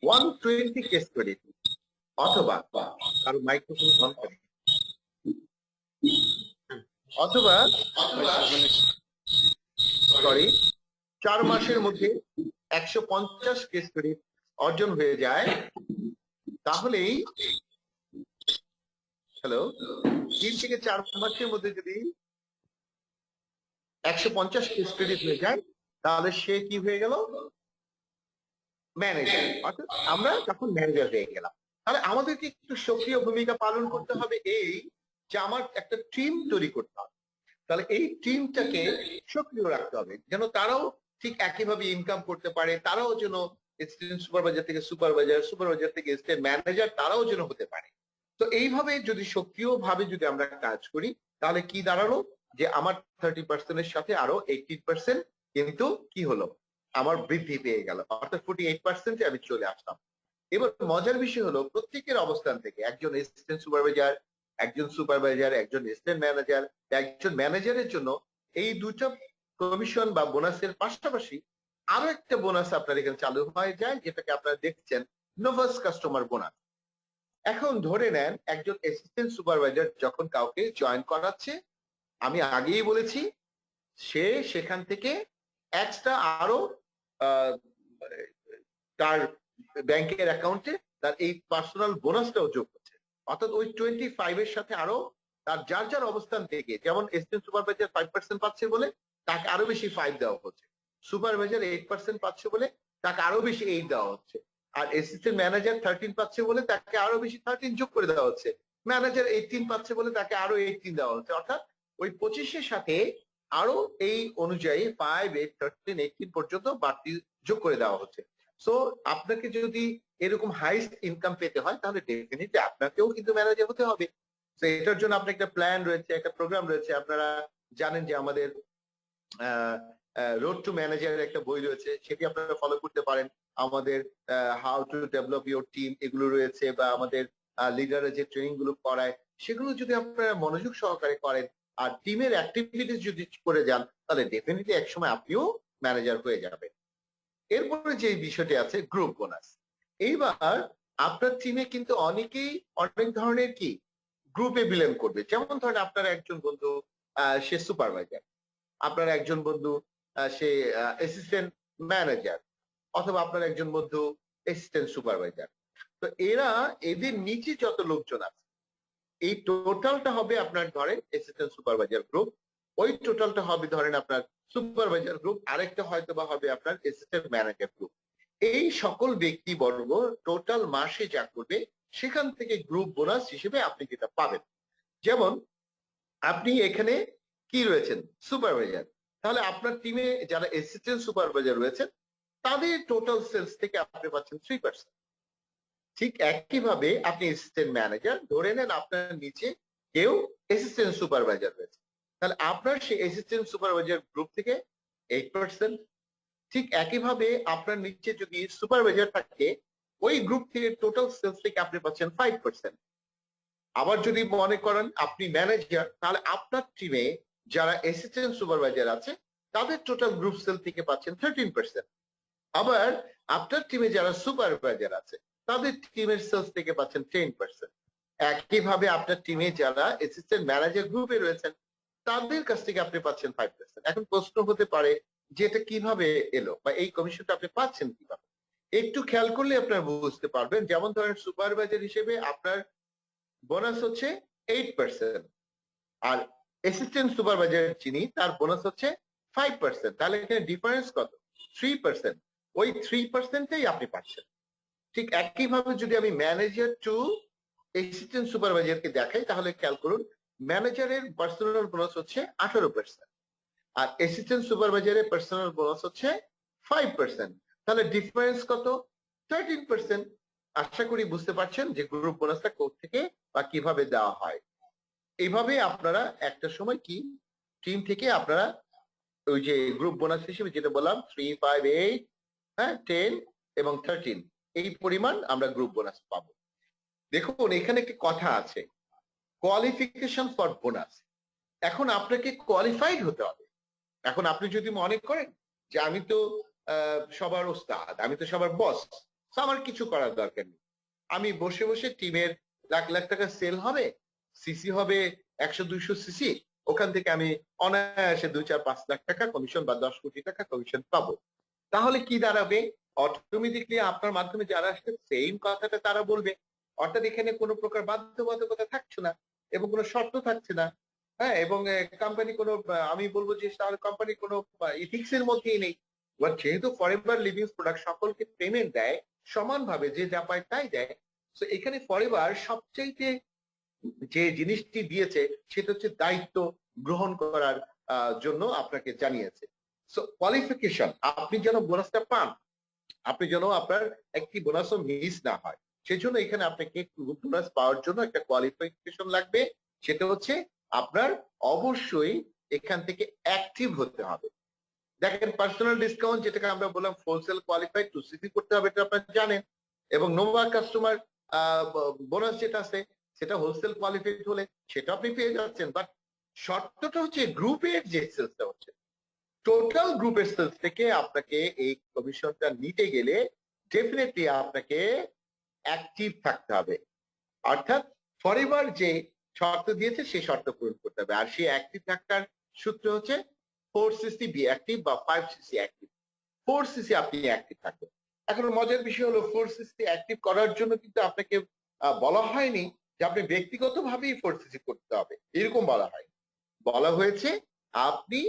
120 কেস ক্রেডিট অথবা কারো মাইক্রোফোন অন করে, অথবা সরি 4 মাসের মধ্যে 150 কেস ক্রেডিট অর্জন হয়ে যায়, তাহলেই হ্যালো 3 থেকে 4 মাসের মধ্যে যদি 150 কেস ক্রেডিট হয়ে যায়, তাহলে সে কি হয়ে গেল? ম্যানেজার। অর্থাৎ আমরা তখন ম্যানেজার হয়ে গেলাম। তাহলে আমাদেরকে একটু সক্রিয় ভূমিকা পালন করতে হবে, এই যে আমার একটা টিম তৈরি করতে হবে। তাহলে এই টিমটাকে সক্রিয় রাখতে হবে যেন তারাও ঠিক একইভাবে ইনকাম করতে পারে, তারাও যেন অ্যাসিস্ট্যান্ট সুপারভাইজার থেকে সুপারভাইজার, সুপারভাইজার থেকে অ্যাসিস্ট্যান্ট ম্যানেজার, তারাও যেন হতে পারে। তো এইভাবে যদি সক্রিয়ভাবে যদি আমরা কাজ করি, তাহলে কি দাঁড়ালো? যে আমার 30% এর সাথে আরো 18% কিন্তু কি হলো? আমার বৃদ্ধি পেয়ে গেল, অর্থাৎ 48% আমি চলে আসলাম। এবার মজার বিষয় হলো প্রত্যেকের অবস্থান থেকে একজন অ্যাসিস্ট্যান্ট সুপারভাইজার, একজন সুপারভাইজার, একজন অ্যাসিস্ট্যান্ট ম্যানেজার, একজন ম্যানেজারের জন্য এই দুটো কমিশন বা বোনাসের পাশাপাশি আরো একটা বোনাস আপনার এখানে চালু হয়ে যায়, যেটাকে আপনারা দেখছেন নোভাস কাস্টমার বোনাস। এখন ধরে নেন একজন অ্যাসিস্ট্যান্ট সুপারভাইজার যখন কাউকে জয়েন করাচ্ছে, আমি আগেই বলেছি সে সেখান থেকে এক্সট্রা আরো আহ, তার ব্যাংকের অ্যাকাউন্টে তার এই পার্সোনাল বোনাসটাও যোগ হচ্ছে। অর্থাৎ ওই 25 এর সাথে আরো তার যার যার অবস্থান থেকে, যেমন অ্যাসিস্ট্যান্ট সুপারভাইজার 5% পাচ্ছে বলে তাকে আরো বেশি 5 দেওয়া হচ্ছে, সুপারভাইজার 8% পাচ্ছে বলে তাকে আরো বেশি 8 দেওয়া হচ্ছে, আর অ্যাসিস্ট্যান্ট ম্যানেজার 13 পাচ্ছে বলে তাকে আরো বেশি 13 যোগ করে দেওয়া হচ্ছে, ম্যানেজার 18 পাচ্ছে বলে তাকে আরো 18 দেওয়া হচ্ছে। অর্থাৎ ওই 25 এর সাথে আরো এই অনুযায়ী 5, 8, 13, 18 পর্যন্ত বাড়তি যোগ করে দেওয়া হচ্ছে। সো আপনাকে যদি এরকম হাইস্ট ইনকাম পেতে হয় তাহলে ডেফিনেটলি আপনাকেও কিন্তু ম্যানেজার হতে হবে। তো এটার জন্য আপনার একটা প্ল্যান রয়েছে, একটা প্রোগ্রাম রয়েছে। আপনারা জানেন যে আমাদের রোড টু ম্যানেজারের একটা বই রয়েছে, সেটি আপনারা ফলো করতে পারেন। আমাদের how to develop your team এগুলো রয়েছে, বা আমাদের লিডারের যে ট্রেনিং গুলো করায় সেগুলো যদি আপনারা মনোযোগ সহকারে করেন আর টিমের অ্যাক্টিভিটিস যদি করে যান, তাহলে ডেফিনেটলি একসময় আপনিও ম্যানেজার হয়ে যাবেন। এরপরে যে বিষয়টি আছে গ্রুপ বোনাস। এইবার আপনার টিমে কিন্তু অনেকেই অনেক ধরনের কি গ্রুপে বিলং করবে। যেমন ধরেন আপনার একজন বন্ধু সে সুপারভাইজার, আপনার একজন বন্ধু সে অ্যাসিস্ট্যান্ট ম্যানেজার, অথবা আপনার একজন বন্ধু অ্যাসিস্ট্যান্ট সুপারভাইজার। তো এদের নিচে যত লোকজন আছে এই টোটালটা হবে আপনার ধরেন অ্যাসিস্ট্যান্ট সুপারভাইজার গ্রুপ, ওই টোটালটা হবে ধরেন আপনার সুপারভাইজার গ্রুপ, আরেকটা হয়তো বা হবে আপনার অ্যাসিস্ট্যান্ট ম্যানেজার গ্রুপ। এই সকল ব্যক্তিবর্গ টোটাল মাসে যা করবে সেখান থেকে গ্রুপ বোনাস হিসেবে আপনি যেটা পাবেন। যেমন আপনি এখানে কি রয়েছেন সুপারভাইজার, তাহলে আপনার টিমে যারা অ্যাসিস্ট্যান্ট সুপারভাইজার রয়েছেন তাদের টোটাল সেলস থেকে আপনি পাচ্ছেন 3%। ঠিক একইভাবে আপনি অ্যাসিস্ট্যান্ট ম্যানেজার, ধরে নেন আপনার নিচে কেউ অ্যাসিস্ট্যান্ট সুপারভাইজার রয়েছে, তাহলে আপনার সেই অ্যাসিস্ট্যান্ট সুপারভাইজার গ্রুপ থেকে 8%। ঠিক একইভাবে আপনার নিচে যদি সুপারভাইজার থাকে ওই গ্রুপ থেকে টোটাল সেলস থেকে আপনি পাচ্ছেন 5%। আবার যদি মনে করেন আপনি ম্যানেজার, তাহলে আপনার টিমে যারা অ্যাসিস্ট্যান্ট সুপারভাইজার আছে তাদের টোটাল গ্রুপ সেল থেকে পাচ্ছেন 13%। আবার আপনার টিমে যারা সুপারভাইজার আছে তাদের টিমের সেলস থেকে পাচ্ছেন 10%। একইভাবে আপনার টিমে যারা অ্যাসিস্ট্যান্ট ম্যানেজার গ্রুপে রয়েছেন তাদের কাছ থেকে আপনি পাচ্ছেন 5%। এখন প্রশ্ন হতে পারে যে এটা কিভাবে এলো বা এই কমিশনটা আপনি পাচ্ছেন কিভাবে। একটু খেয়াল করলে আপনারা বুঝতে পারবেন। যেমন ধরেন সুপারভাইজার হিসেবে আপনার বোনাস হচ্ছে 8%, আর অ্যাসিস্ট্যান্ট সুপারভাইজার যিনি তার বোনাস হচ্ছে 5%। তাহলে এখানে ডিফারেন্স কত? 3%। ওই 3%ই আপনি পাচ্ছেন। ঠিক একইভাবে যদি আমি ম্যানেজার টু অ্যাসিস্ট্যান্ট সুপারভাইজারকে দেখাই তাহলে খেয়াল করুন ম্যানেজারের পার্সোনাল বোনাস হচ্ছে 18%, আর অ্যাসিস্ট্যান্ট সুপারভাইজারের পার্সোনাল বোনাস হচ্ছে 5%। তাহলে ডিফারেন্স কত? 13%। আশা করি বুঝতে পারছেন যে গ্রুপ বোনাসটা কোত্থেকে বা কিভাবে দেওয়া হয়। এইভাবে আপনারা একটা সময় কি টিম থেকে আপনারা ওই যে গ্রুপ বোনাস হিসেবে যেটা বললাম 3, 5, 8, হ্যাঁ 10 এবং 13 এই পরিমাণ আমরা গ্রুপ বোনাস পাবো। দেখুন এখানে একটি কথা আছে, কোয়ালিফিকেশন ফর বোনাস। এখন আপনাকে কোয়ালিফাইড হতে হবে। এখন আপনি যদি মনে করেন যে আমি তো সবার ওস্তাদ, আমি তো সবার বস, আমার কিছু করার দরকার নেই, আমি বসে বসে টিমের লাখ লাখ টাকা সেল হবে, সিসি হবে 100-200 সিসি, ওখান থেকে আমি অনায়াসে 2, 4, 5 লাখ টাকা কমিশন বা 10 কোটি টাকা কমিশন পাবো। তাহলে কি দাঁড়াবে? অটোমেটিকলি আপনার মাধ্যমে যারা আসছে সেম কথাটা তারা বলবে। অর্থাৎ এখানে কোনো প্রকার বাধ্যবাধকতা থাকছে না এবং কোনো শর্ত থাকছে না। হ্যাঁ, এবং কোম্পানি কোনো আমি বলবো যে তাহলে কোম্পানি কোনো ইথিক্স এর মধ্যেই নেই। এবার যেহেতু ফরএভার লিভিং প্রোডাক্ট সকলকে পেমেন্ট দেয় সমানভাবে, যে যা পায় তাই দেয়, তো এখানে ফরএভার সবচাইতে যে জিনিসটি দিয়েছে সেটা হচ্ছে দায়িত্ব গ্রহণ করার জন্য আপনাকে জানিয়েছে। সো কোয়ালিফিকেশন, আপনি যেন বোনাসটা পান, আপনি যেন আপনার একটি বোনাসও মিস না হয়, সেজন্য এখানে আপনাকে বোনাস পাওয়ার জন্য একটা কোয়ালিফিকেশন লাগবে। সেটা হচ্ছে আপনার অবশ্যই এখান থেকে অ্যাক্টিভ হতে হবে। দেখেন পার্সোনাল ডিসকাউন্ট যেটাকে আমরা বললাম হোলসেল কোয়ালিফাইড টু সিসি করতে হবে, এটা আপনারা জানেন। এবং নোভা কাস্টমার বোনাস যেটা আছে সেটা হোলসেল কোয়ালিফাইড হলে সেটা আপনি পেয়ে যাচ্ছেন। বাট শর্তটা হচ্ছে গ্রুপের যে সেলসটা হচ্ছে, টোটাল গ্রুপের সেলস থেকে আপনাকে এই কমিশনটা নিতে গেলে ডেফিনেটলি আপনাকে অ্যাক্টিভ থাকতে হবে। অর্থাৎ ফরএভার যে শর্ত দিয়েছে সেই শর্ত পূরণ করতে হবে। আর সেই অ্যাক্টিভ থাকার সূত্র হচ্ছে 4cc বি অ্যাক্টিভ বা 5cc অ্যাক্টিভ। 4cc আপনি অ্যাক্টিভ থাকবেন। এখন মজার বিষয় হলো 4cc অ্যাক্টিভ করার জন্য কিন্তু আপনাকে বলা হয়নি যে আপনি ব্যক্তিগতভাবেই 4cc করতে হবে, এরকম বলা হয়। বলা হয়েছে আপনি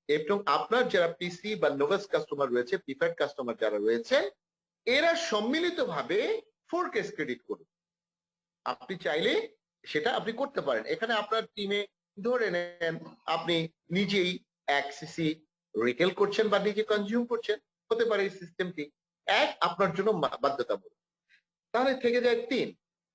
এবং আপনার যারা পিসি বা নোভাস কাস্টমার রয়েছে, প্রিফার্ড কাস্টমার যারা রয়েছে, এরা সম্মিলিতভাবে 4 কেস ক্রেডিট করুন। আপনি চাইলে সেটা আপনি করতে পারেন। এখানে আপনার টিমে ধরে নেন আপনি নিজেই 1cc রিটেল করছেন বা নিজে কনজিউম করছেন, হতে পারে এই সিস্টেমটি আপনার জন্য বাধ্যতামূলক। তাহলে থেকে যায় 3।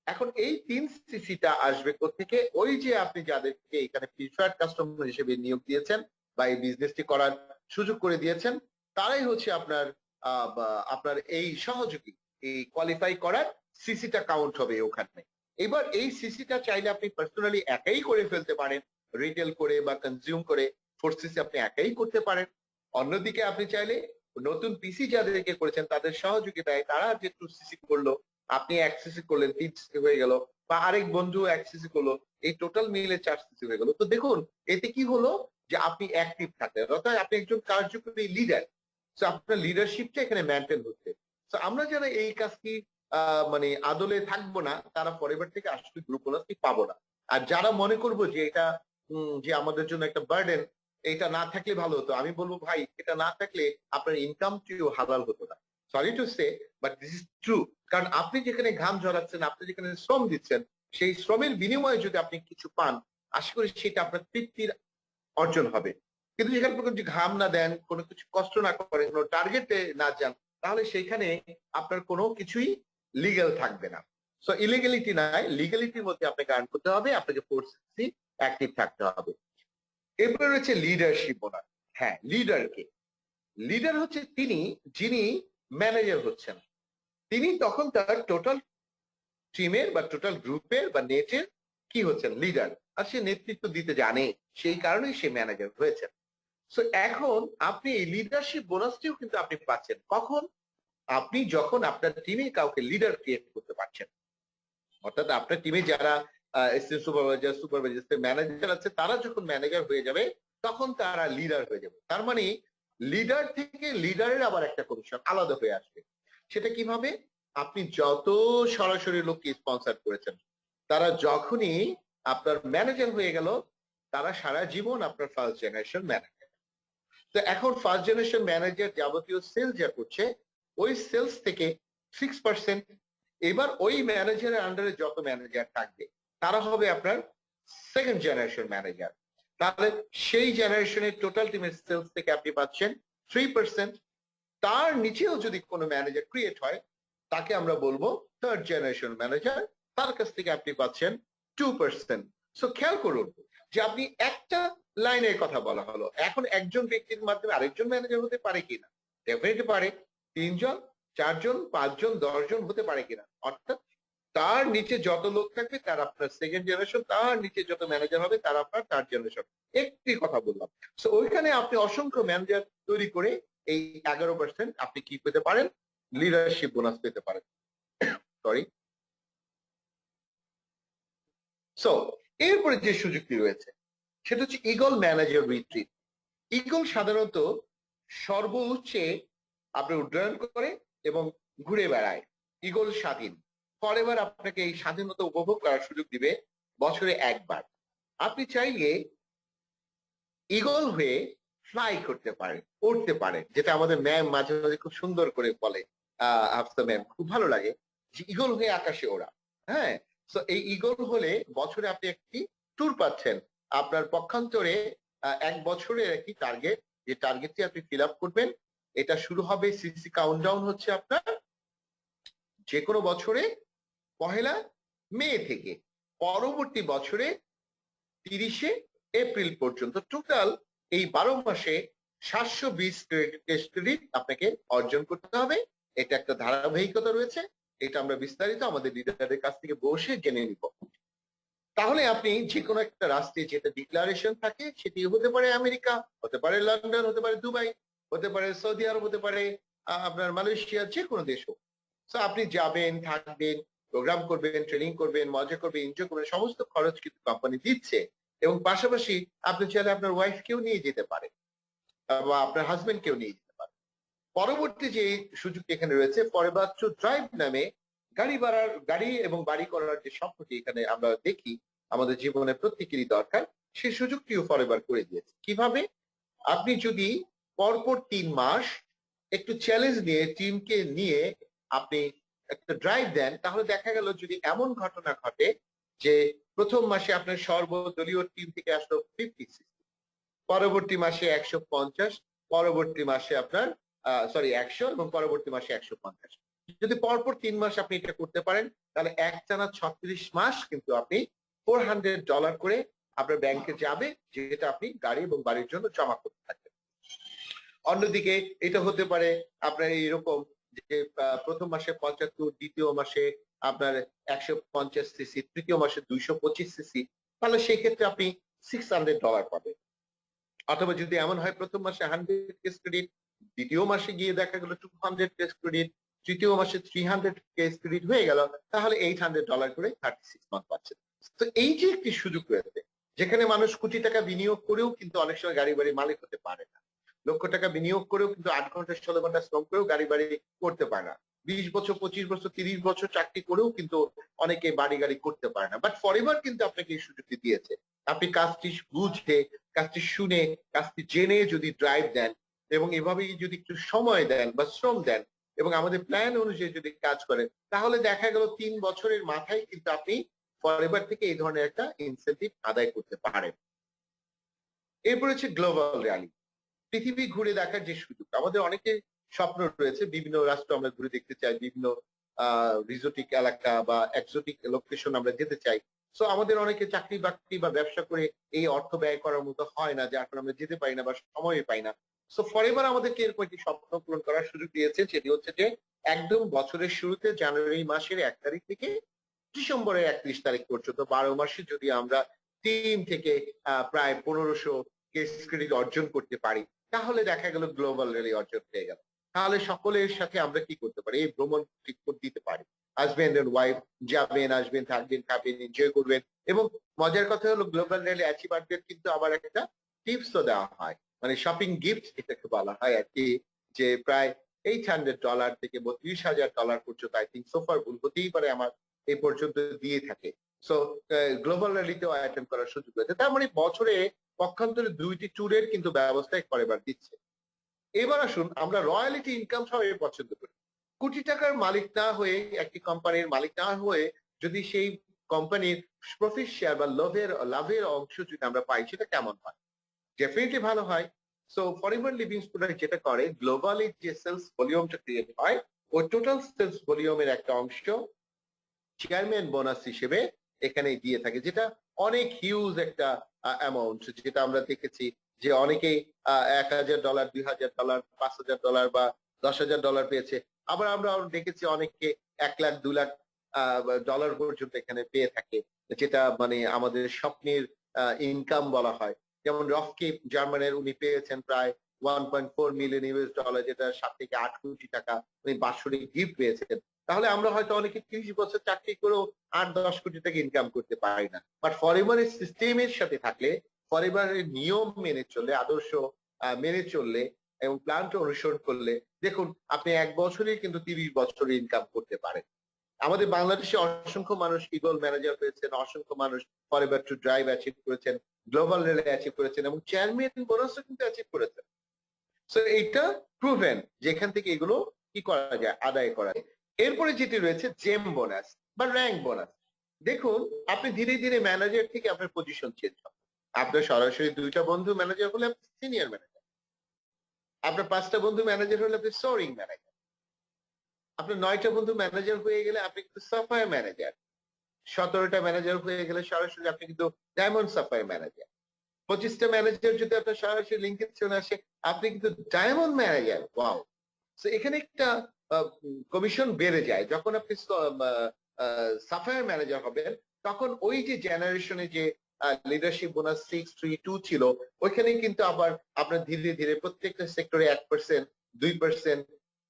এখন এই 3cc-টা আসবে কোত্থেকে? ওই যে আপনি যাদেরকে এখানে প্রিফার্ড কাস্টমার হিসেবে নিয়োগ দিয়েছেন বা এই বিজনেসটি করার সুযোগ করে দিয়েছেন, তারাই হচ্ছে আপনার এই সহযোগী। এই কোয়ালিফাই করার সিসিটা কাউন্ট হবে ওখানে। এবার এই সিসিটা চাইলে আপনি পার্সোনালি একাই করে ফেলতে পারেন, রিটেল করে বা কনজিউম করে 4cc আপনি একাই করতে পারেন। অন্যদিকে আপনি চাইলে নতুন পিসি যাদেরকে করেছেন তাদের সহযোগিতায় তারা যে 2cc করলো, আপনি 1cc করলেন, 3cc হয়ে গেল, বা আরেক বন্ধু 1cc করলো, এই টোটাল মিলে 4cc হয়ে গেল। তো দেখুন এতে কি হলো যে আপনি অ্যাক্টিভ থাকলেন, অর্থাৎ আপনি একজন কার্যকরী লিডার। তো আপনার লিডারশিপটা এখানে মেনটেন হচ্ছে। তো আমরা যারা এই কাজটি মানে আদলে থাকবো না, তারা পরিবার থেকে আসলে গ্রুপ বোনাসটি পাবো না। আর যারা মনে করবো যে এটা যে আমাদের জন্য একটা বার্ডেন, এটা না থাকলে ভালো হতো, আমি বলবো ভাই এটা না থাকলে আপনার ইনকামটিও হালাল হতো না। Sorry to say, but this is true. কারণ আপনি যেখানে ঘাম ঝরাচ্ছেন, আপনি যেখানে শ্রম দিচ্ছেন, সেই শ্রমের বিনিময়ে যদি আপনি কিছু পান, আশা করি সেটা আপনার তৃপ্তির অর্জন হবে। কিন্তু যেখানে কোনো ঘাম না দেন, কোনো কিছু কষ্ট না করেন, কোনো টার্গেটে না যান, তাহলে সেখানে আপনার কোনো কিছুই লিগ্যাল থাকবে না। সো ইলিগালিটি নাই, লিগ্যালিটির মধ্যে আপনাকে আর্ন করতে হবে, আপনাকে 4cc অ্যাক্টিভ থাকতে হবে। এরপরে রয়েছে লিডারশিপ বোনাস। হ্যাঁ, লিডারকে, লিডার হচ্ছে তিনি যিনি ম্যানেজার হচ্ছেন, তিনি তখন তার টোটাল টিমের বা টোটাল গ্রুপের বা নেটের কি হচ্ছেন, লিডার। আর সে নেতৃত্ব দিতে জানে, সেই কারণেই সে ম্যানেজার হয়েছেন। সো এখন আপনি এই লিডারশিপ বোনাসটিও কিন্তু আপনি পাচ্ছেন কখন? আপনি যখন আপনার টিমে কাউকে লিডার ক্রিয়েট করতে পারছেন। অর্থাৎ আপনার টিমে যারা সুপারভাইজার, ম্যানেজার আছে, তারা যখন ম্যানেজার হয়ে যাবে তখন তারা লিডার হয়ে যাবে। তার মানে লিডার থেকে লিডারের আবার একটা কমিশন আলাদা হয়ে আসবে। সেটা কিভাবে? আপনি যত সরাসরি লোককে স্পন্সর করেছেন, তারা যখনই আপনার ম্যানেজার হয়ে গেল, তারা সারা জীবন আপনার ফার্স্ট জেনারেশন ম্যানেজার। তো এখন ফার্স্ট জেনারেশন ম্যানেজার যাবতীয় সেলস যা করছে, ওই সেলস থেকে 6%, এবার ওই ম্যানেজারের আন্ডারে যত ম্যানেজার থাকবে তারা হবে আপনার সেকেন্ড জেনারেশন ম্যানেজার। তাহলে সেই জেনারেশনের টোটাল টিমের সেলস থেকে আপনি পাচ্ছেন 3%। তার নিচেও যদি কোনো ম্যানেজার ক্রিয়েট হয়, তাকে আমরা বলবো থার্ড জেনারেশন ম্যানেজার, তার কাছ থেকে আপনি পাচ্ছেন 2%। সো খেয়াল করুন যে আপনি একটা লাইনের কথা বলা হলো, এখন একজন ব্যক্তির মাধ্যমে আরেকজন ম্যানেজার হতে পারে কিনা? ডেফিনেটলি পারে। 3 জন, 4 জন, 5 জন, 10 জন হতে পারে কিনা? অর্থাৎ তার নিচে যত লোক থাকবে তার আপনার সেকেন্ড জেনারেশন, তার নিচে যত ম্যানেজার হবে তার আপনার থার্ড জেনারেশন। একটি কথা বললাম। সো ওইখানে আপনি অসংখ্য ম্যানেজার তৈরি করে এই 11% আপনি কি পেতে পারেন? লিডারশিপ বোনাস পেতে পারেন। সরি। সো এরপরে যে সুযোগটি রয়েছে সেটা হচ্ছে ইগল ম্যানেজার রিট্রিট। ইগল সাধারণত সর্বোচ্চে আপনি উড্ডয়ন করে এবং ঘুরে বেড়ায়। ইগল স্বাধীন, ফরএভার আপনাকে এই স্বাধীনতা উপভোগ করার সুযোগ দিবে বছরে একবার। আপনি চাইলে ইগল হয়ে ফ্লাই করতে পারে, উড়তে পারে, যেটা আমাদের ম্যাম মাঝে মাঝে খুব সুন্দর করে বলে। আফসা ম্যাম, খুব ভালো লাগে যে ইগল হয়ে আকাশে ওড়া। হ্যাঁ, তো এই ইগল হলে বছরে আপনি একটি ট্যুর পাচ্ছেন। আপনার পক্ষান্তরে 1 বছরের একটি টার্গেট, যে টার্গেটটি আপনি ফিল আপ করবেন, এটা শুরু হবে, সিসি কাউন্টডাউন হচ্ছে আপনার যে কোনো বছরে 1 মে থেকে পরবর্তী বছরে 30 এপ্রিল পর্যন্ত। টোটাল এই 12 মাসে 720 ক্রেডিট আপনাকে অর্জন করতে হবে। এটা একটা ধারাবাহিকতা রয়েছে, এটা আমরা বিস্তারিত আমাদের লিডারদের কাছ থেকে বসে জেনে নিব। তাহলে আপনি যে কোনো একটা রাষ্ট্রে যেটা ডিক্লারেশন থাকে সেটি হতে পারে আমেরিকা, হতে পারে লন্ডন, হতে পারে দুবাই, হতে পারে সৌদি আরব, হতে পারে আপনার মালয়েশিয়া, যে কোনো দেশ হোক। তো আপনি যাবেন, থাকবেন, প্রোগ্রাম করবেন, ট্রেনিং করবেন, মজা করবেন, এনজয় করবেন, সমস্ত খরচ কিন্তু কোম্পানি দিচ্ছে। এবং পাশাপাশি আপনি চাইলে আপনার ওয়াইফ কেও নিয়ে যেতে পারেন বা আপনার হাজবেন্ড কেও নিয়ে যেতে পারেন। পরবর্তী যে সুযোগটি এখানে রয়েছে, ফরএভার টু ড্রাইভ নামে গাড়ি এবং বাড়ি করার যে স্বপ্নটি এখানে আমরা দেখি আমাদের জীবনে প্রত্যেকেরই দরকার, সেই সুযোগটিও ফরএভার করে দিয়েছে। কিভাবে? আপনি যদি পরপর 3 মাস একটু চ্যালেঞ্জ নিয়ে টিমকে নিয়ে আপনি একটা ড্রাইভ দেন, তাহলে দেখা গেল যদি এমন ঘটনা ঘটে যে প্রথম মাসে আপনার সর্বদলীয় টিম থেকে আসলো 50, পরবর্তী মাসে 150, পরবর্তী মাসে আপনার 100 এবং পরবর্তী মাসে 150। যদি পরপর 3 মাস আপনি এটা করতে পারেন, তাহলে একটানা 36 মাস কিন্তু আপনি $400 করে আপনার ব্যাংকে যাবে, যেটা আপনি গাড়ি এবং বাড়ির জন্য জমা করতে থাকবেন। অন্যদিকে এটা হতে পারে আপনার এইরকম যে প্রথম মাসে 75, দ্বিতীয় মাসে আপনার 150 সিসি, তৃতীয় মাসে 225 সিসি, তাহলে সেই ক্ষেত্রে আপনি $600 পাবেন। অথবা যদি এমন হয় প্রথম মাসে 100 কেস ক্রেডিট, দ্বিতীয় মাসে গিয়ে দেখা গেল 200 কেস ক্রেডিট, তৃতীয় মাসে 300 কেস ক্রেডিট হয়ে গেল, তাহলে $800 করে 36 মাস পাচ্ছেন। তো এই যে একটি সুযোগ রয়েছে, যেখানে মানুষ কোটি টাকা বিনিয়োগ করেও কিন্তু অনেক সময় গাড়ি বাড়ির মালিক হতে পারে না, লক্ষ টাকা বিনিয়োগ করেও কিন্তু 8 ঘন্টা 16 ঘন্টা শ্রম করেও গাড়ি বাড়ি করতে পারে না, 20 বছর 25 বছর 30 বছর চাকরি করেও কিন্তু অনেকে বাড়ি গাড়ি করতে পারে না। বাট ফরএভার কিন্তু আপনাকে এই সুযোগটি দিয়েছে। আপনি কাজটি বুঝে, কাজটি শুনে, কাজটি জেনে যদি ড্রাইভ দেন এবং এভাবেই যদি একটু সময় দেন বা শ্রম দেন এবং আমাদের প্ল্যান অনুযায়ী যদি কাজ করেন, তাহলে দেখা গেল 3 বছরের মাথায় কিন্তু আপনি ফরএভার থেকে এই ধরনের একটা ইনসেন্টিভ আদায় করতে পারেন। এরপর হচ্ছে গ্লোবাল র্যালি, পৃথিবী ঘুরে দেখার যে সুযোগ। আমাদের অনেকে স্বপ্ন রয়েছে, বিভিন্ন রাষ্ট্র আমরা ঘুরে দেখতে চাই, বিভিন্ন রিজোটিক এলাকা বা এক্সোটিক লোকেশন আমরা যেতে চাই। সো আমাদের অনেকে চাকরি বাকরি বা ব্যবসা করে এই অর্থ ব্যয় করার মতো হয় না, যার কারণে আমরা যেতে পারি না বা সময় পাই না। সো ফরএভার আমাদেরকে এরকম একটি স্বপ্ন পূরণ করার সুযোগ দিয়েছে, সেটি হচ্ছে যে একদম বছরের শুরুতে জানুয়ারি মাসের 1 তারিখ থেকে ডিসেম্বরের 31 তারিখ পর্যন্ত 12 মাসে যদি আমরা 3 থেকে প্রায় 1500 কেস ক্রেডিট অর্জন করতে পারি, তাহলে দেখা গেল গ্লোবাল র্যালি অর্জন হয়ে গেল। তাহলে সকলের সাথে আমরা কি করতে পারি? এই ভ্রমণ ঠিক করে দিতে পারি। হাজবেন্ড এন্ড ওয়াইফ যাবেন, আসবেন, থাকবেন, খাবেন, এনজয় করবেন। এবং মজার কথা হলো গ্লোবাল র্যালি অ্যাচিভারদের কিন্তু আবার একটা টিপসও দেওয়া হয়, মানে শপিং গিফট এটাকে বলা হয় আর কি, যে প্রায় $800 থেকে $32,000 পর্যন্ত, আই থিঙ্ক সোফার ভুল হতেই পারে আমার, এই পর্যন্ত দিয়ে থাকে। সো গ্লোবাল র্যালিতেও অ্যাটেন্ড করার সুযোগ রয়েছে। তার মানে বছরে পক্ষান্তরে 2টি ট্যুরের কিন্তু ব্যবস্থা ফরএভার দিচ্ছে। এবার আসুন আমরা রয়্যালিটি ইনকাম সবাই পছন্দ করি। কোটি টাকার মালিক না হয়ে, একটি কোম্পানির মালিক না হয়ে যদি সেই কোম্পানির প্রফিট শেয়ার বা লাভের অংশ যদি আমরা পাই, সেটা কেমন হয়? ডেফিনেটলি ভালো হয়। সো ফরএভার লিভিং প্রোডাক্ট যেটা করে, গ্লোবালি যে সেলস ভলিউমটা ক্রিয়েট হয়, ওই টোটাল সেলস ভলিউমের একটা অংশ চেয়ারম্যান বোনাস হিসেবে এখানে দিয়ে থাকে, যেটা অনেক হিউজ একটা অ্যামাউন্ট, যেটা আমরা দেখেছি যে অনেকেই $1,000, $2,000, $5,000 বা $10,000 পেয়েছে। আবার আমরা দেখেছি অনেককে 1 লাখ 2 লাখ ডলার পর্যন্ত এখানে পেয়ে থাকে, যেটা মানে আমাদের স্বপ্নের ইনকাম বলা হয়। যেমন রফকে জার্মানের, উনি পেয়েছেন প্রায় $1.4 মিলিয়ন, যেটা 7 থেকে 8 কোটি টাকা উনি বাৎসরিক গিফট পেয়েছেন। তাহলে আমরা হয়তো অনেকে 30 বছর চাকরি করেও 8-10 কোটি টাকা ইনকাম করতে পারি না। বাট ফরএভারের সিস্টেমের সাথে থাকলে, ফরএভারের নিয়ম মেনে চললে, আদর্শ মেনে চললে এবং প্ল্যানটা অনুসরণ করলে, দেখুন আপনি 1 বছরেই কিন্তু 30 বছর ইনকাম করতে পারেন। আমাদের বাংলাদেশে অসংখ্য মানুষ ইগল ম্যানেজার হয়েছেন, অসংখ্য মানুষ ফরএভার টু ড্রাইভ অ্যাচিভ করেছেন, গ্লোবাল রেলে অ্যাচিভ করেছেন এবং চেয়ারম্যান বোনাসও কিন্তু অ্যাচিভ করেছেন। সো এইটা প্রুভেন, যেখান থেকে এগুলো কি করা যায়, আদায় করা যায়। এরপরে যেটি রয়েছে জেম বোনাস বা র্যাঙ্ক বোনাস। দেখুন আপনি ধীরে ধীরে ম্যানেজার থেকে আপনার পজিশন চেঞ্জ হবে। আপনার সরাসরি 2টা বন্ধু ম্যানেজার হলে আপনি সিনিয়র ম্যানেজার, আপনার 5টা বন্ধু ম্যানেজার হলে আপনি সোরিং ম্যানেজার, আপনার 9টা বন্ধু ম্যানেজার হয়ে গেলে আপনি কিন্তু সাফায়ার ম্যানেজার, 17টা ম্যানেজার হয়ে গেলে সরাসরি আপনি কিন্তু ডায়মন্ড সাফায়ার ম্যানেজার, 25টা ম্যানেজার যদি আপনার সরাসরি লিঙ্কে চলে আসে, আপনি কিন্তু ডায়মন্ড ম্যানেজার। ওয়াও! সো এখানে একটা কমিশন বেড়ে যায় যখন আপনি সাফায়ার ম্যানেজার হবেন। তখন ওই যে জেনারেশনে যে লিডারশিপ বোনাস 632 ছিল, ওইখানে কিন্তু আবার আপনার ধীরে ধীরে প্রত্যেকটা সেক্টরে 1%, 2%,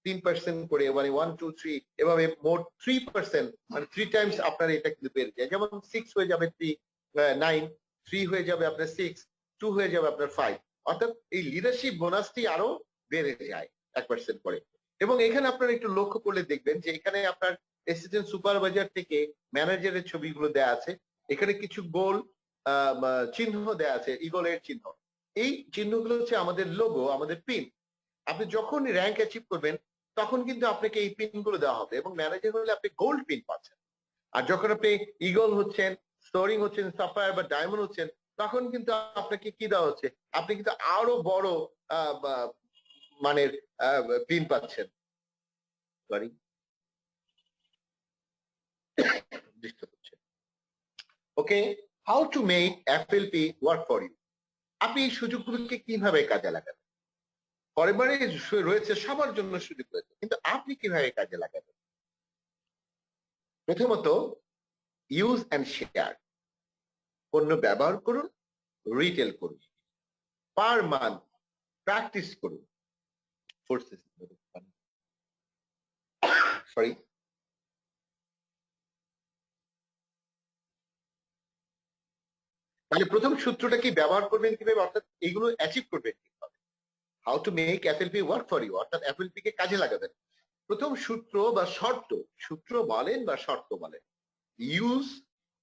3% করে, মানে 1, 2, 3 এভাবে মোট 3%, মানে 3 টাইমস আপনার এটা কিন্তু বেড়ে যায়। যেমন 6 হয়ে যাবে 9, 3 হয়ে যাবে আপনার 6, 2 হয়ে যাবে আপনার 5। অর্থাৎ এই লিডারশিপ বোনাসটি আরো বেড়ে যায় 1% করে। এবং এখানে আপনারা একটু লক্ষ্য করলে দেখবেন যে এখানে আপনার অ্যাসিস্ট্যান্ট সুপারভাইজার থেকে ম্যানেজারের ছবিগুলো দেয়া আছে। এখানে কিছু গোল চিহ্ন দেয়া আছে, ইগলের চিহ্ন। এই চিহ্নগুলো হচ্ছে আমাদের লোগো, আমাদের পিন। আপনি যখন র্যাঙ্ক অ্যাচিভ করবেন তখন কিন্তু আপনাকে এই পিন গুলো দেওয়া হবে, এবং ম্যানেজার হলে আপনি গোল্ড পিন পাচ্ছেন। আর যখন আপনি ইগল হচ্ছেন, সোয়ারিং হচ্ছেন, সাফায়ার বা ডায়মন্ড হচ্ছেন, তখন কিন্তু আপনাকে কি দেওয়া হচ্ছে, আপনি কিন্তু আরো বড় মানের পিন পাচ্ছেন। সরি, ডিস্টার্ব হচ্ছে। Okay, how to make FLP work for you. আপনি এই সুযোগগুলোকে কিভাবে কাজে লাগাবেন? পরিবারে রয়েছে, সবার জন্য সুযোগ রয়েছে, কিন্তু আপনি কিভাবে কাজে লাগাবেন? প্রথমত, ইউজ অ্যান্ড শেয়ার। পণ্য ব্যবহার করুন, রিটেল করুন, পার মান্থ প্র্যাকটিস করুন। সরি, তাহলে প্রথম সূত্রটা কি, ব্যবহার করবেন কিভাবে, অর্থাৎ এইগুলো অ্যাচিভ করবেন কিভাবে। How to make FLP work for you, অর্থাৎ এফএলপি কে কাজে লাগাবেন। প্রথম সূত্র বা শর্ত, সূত্র বলেন বা শর্ত বলেন, ইউজ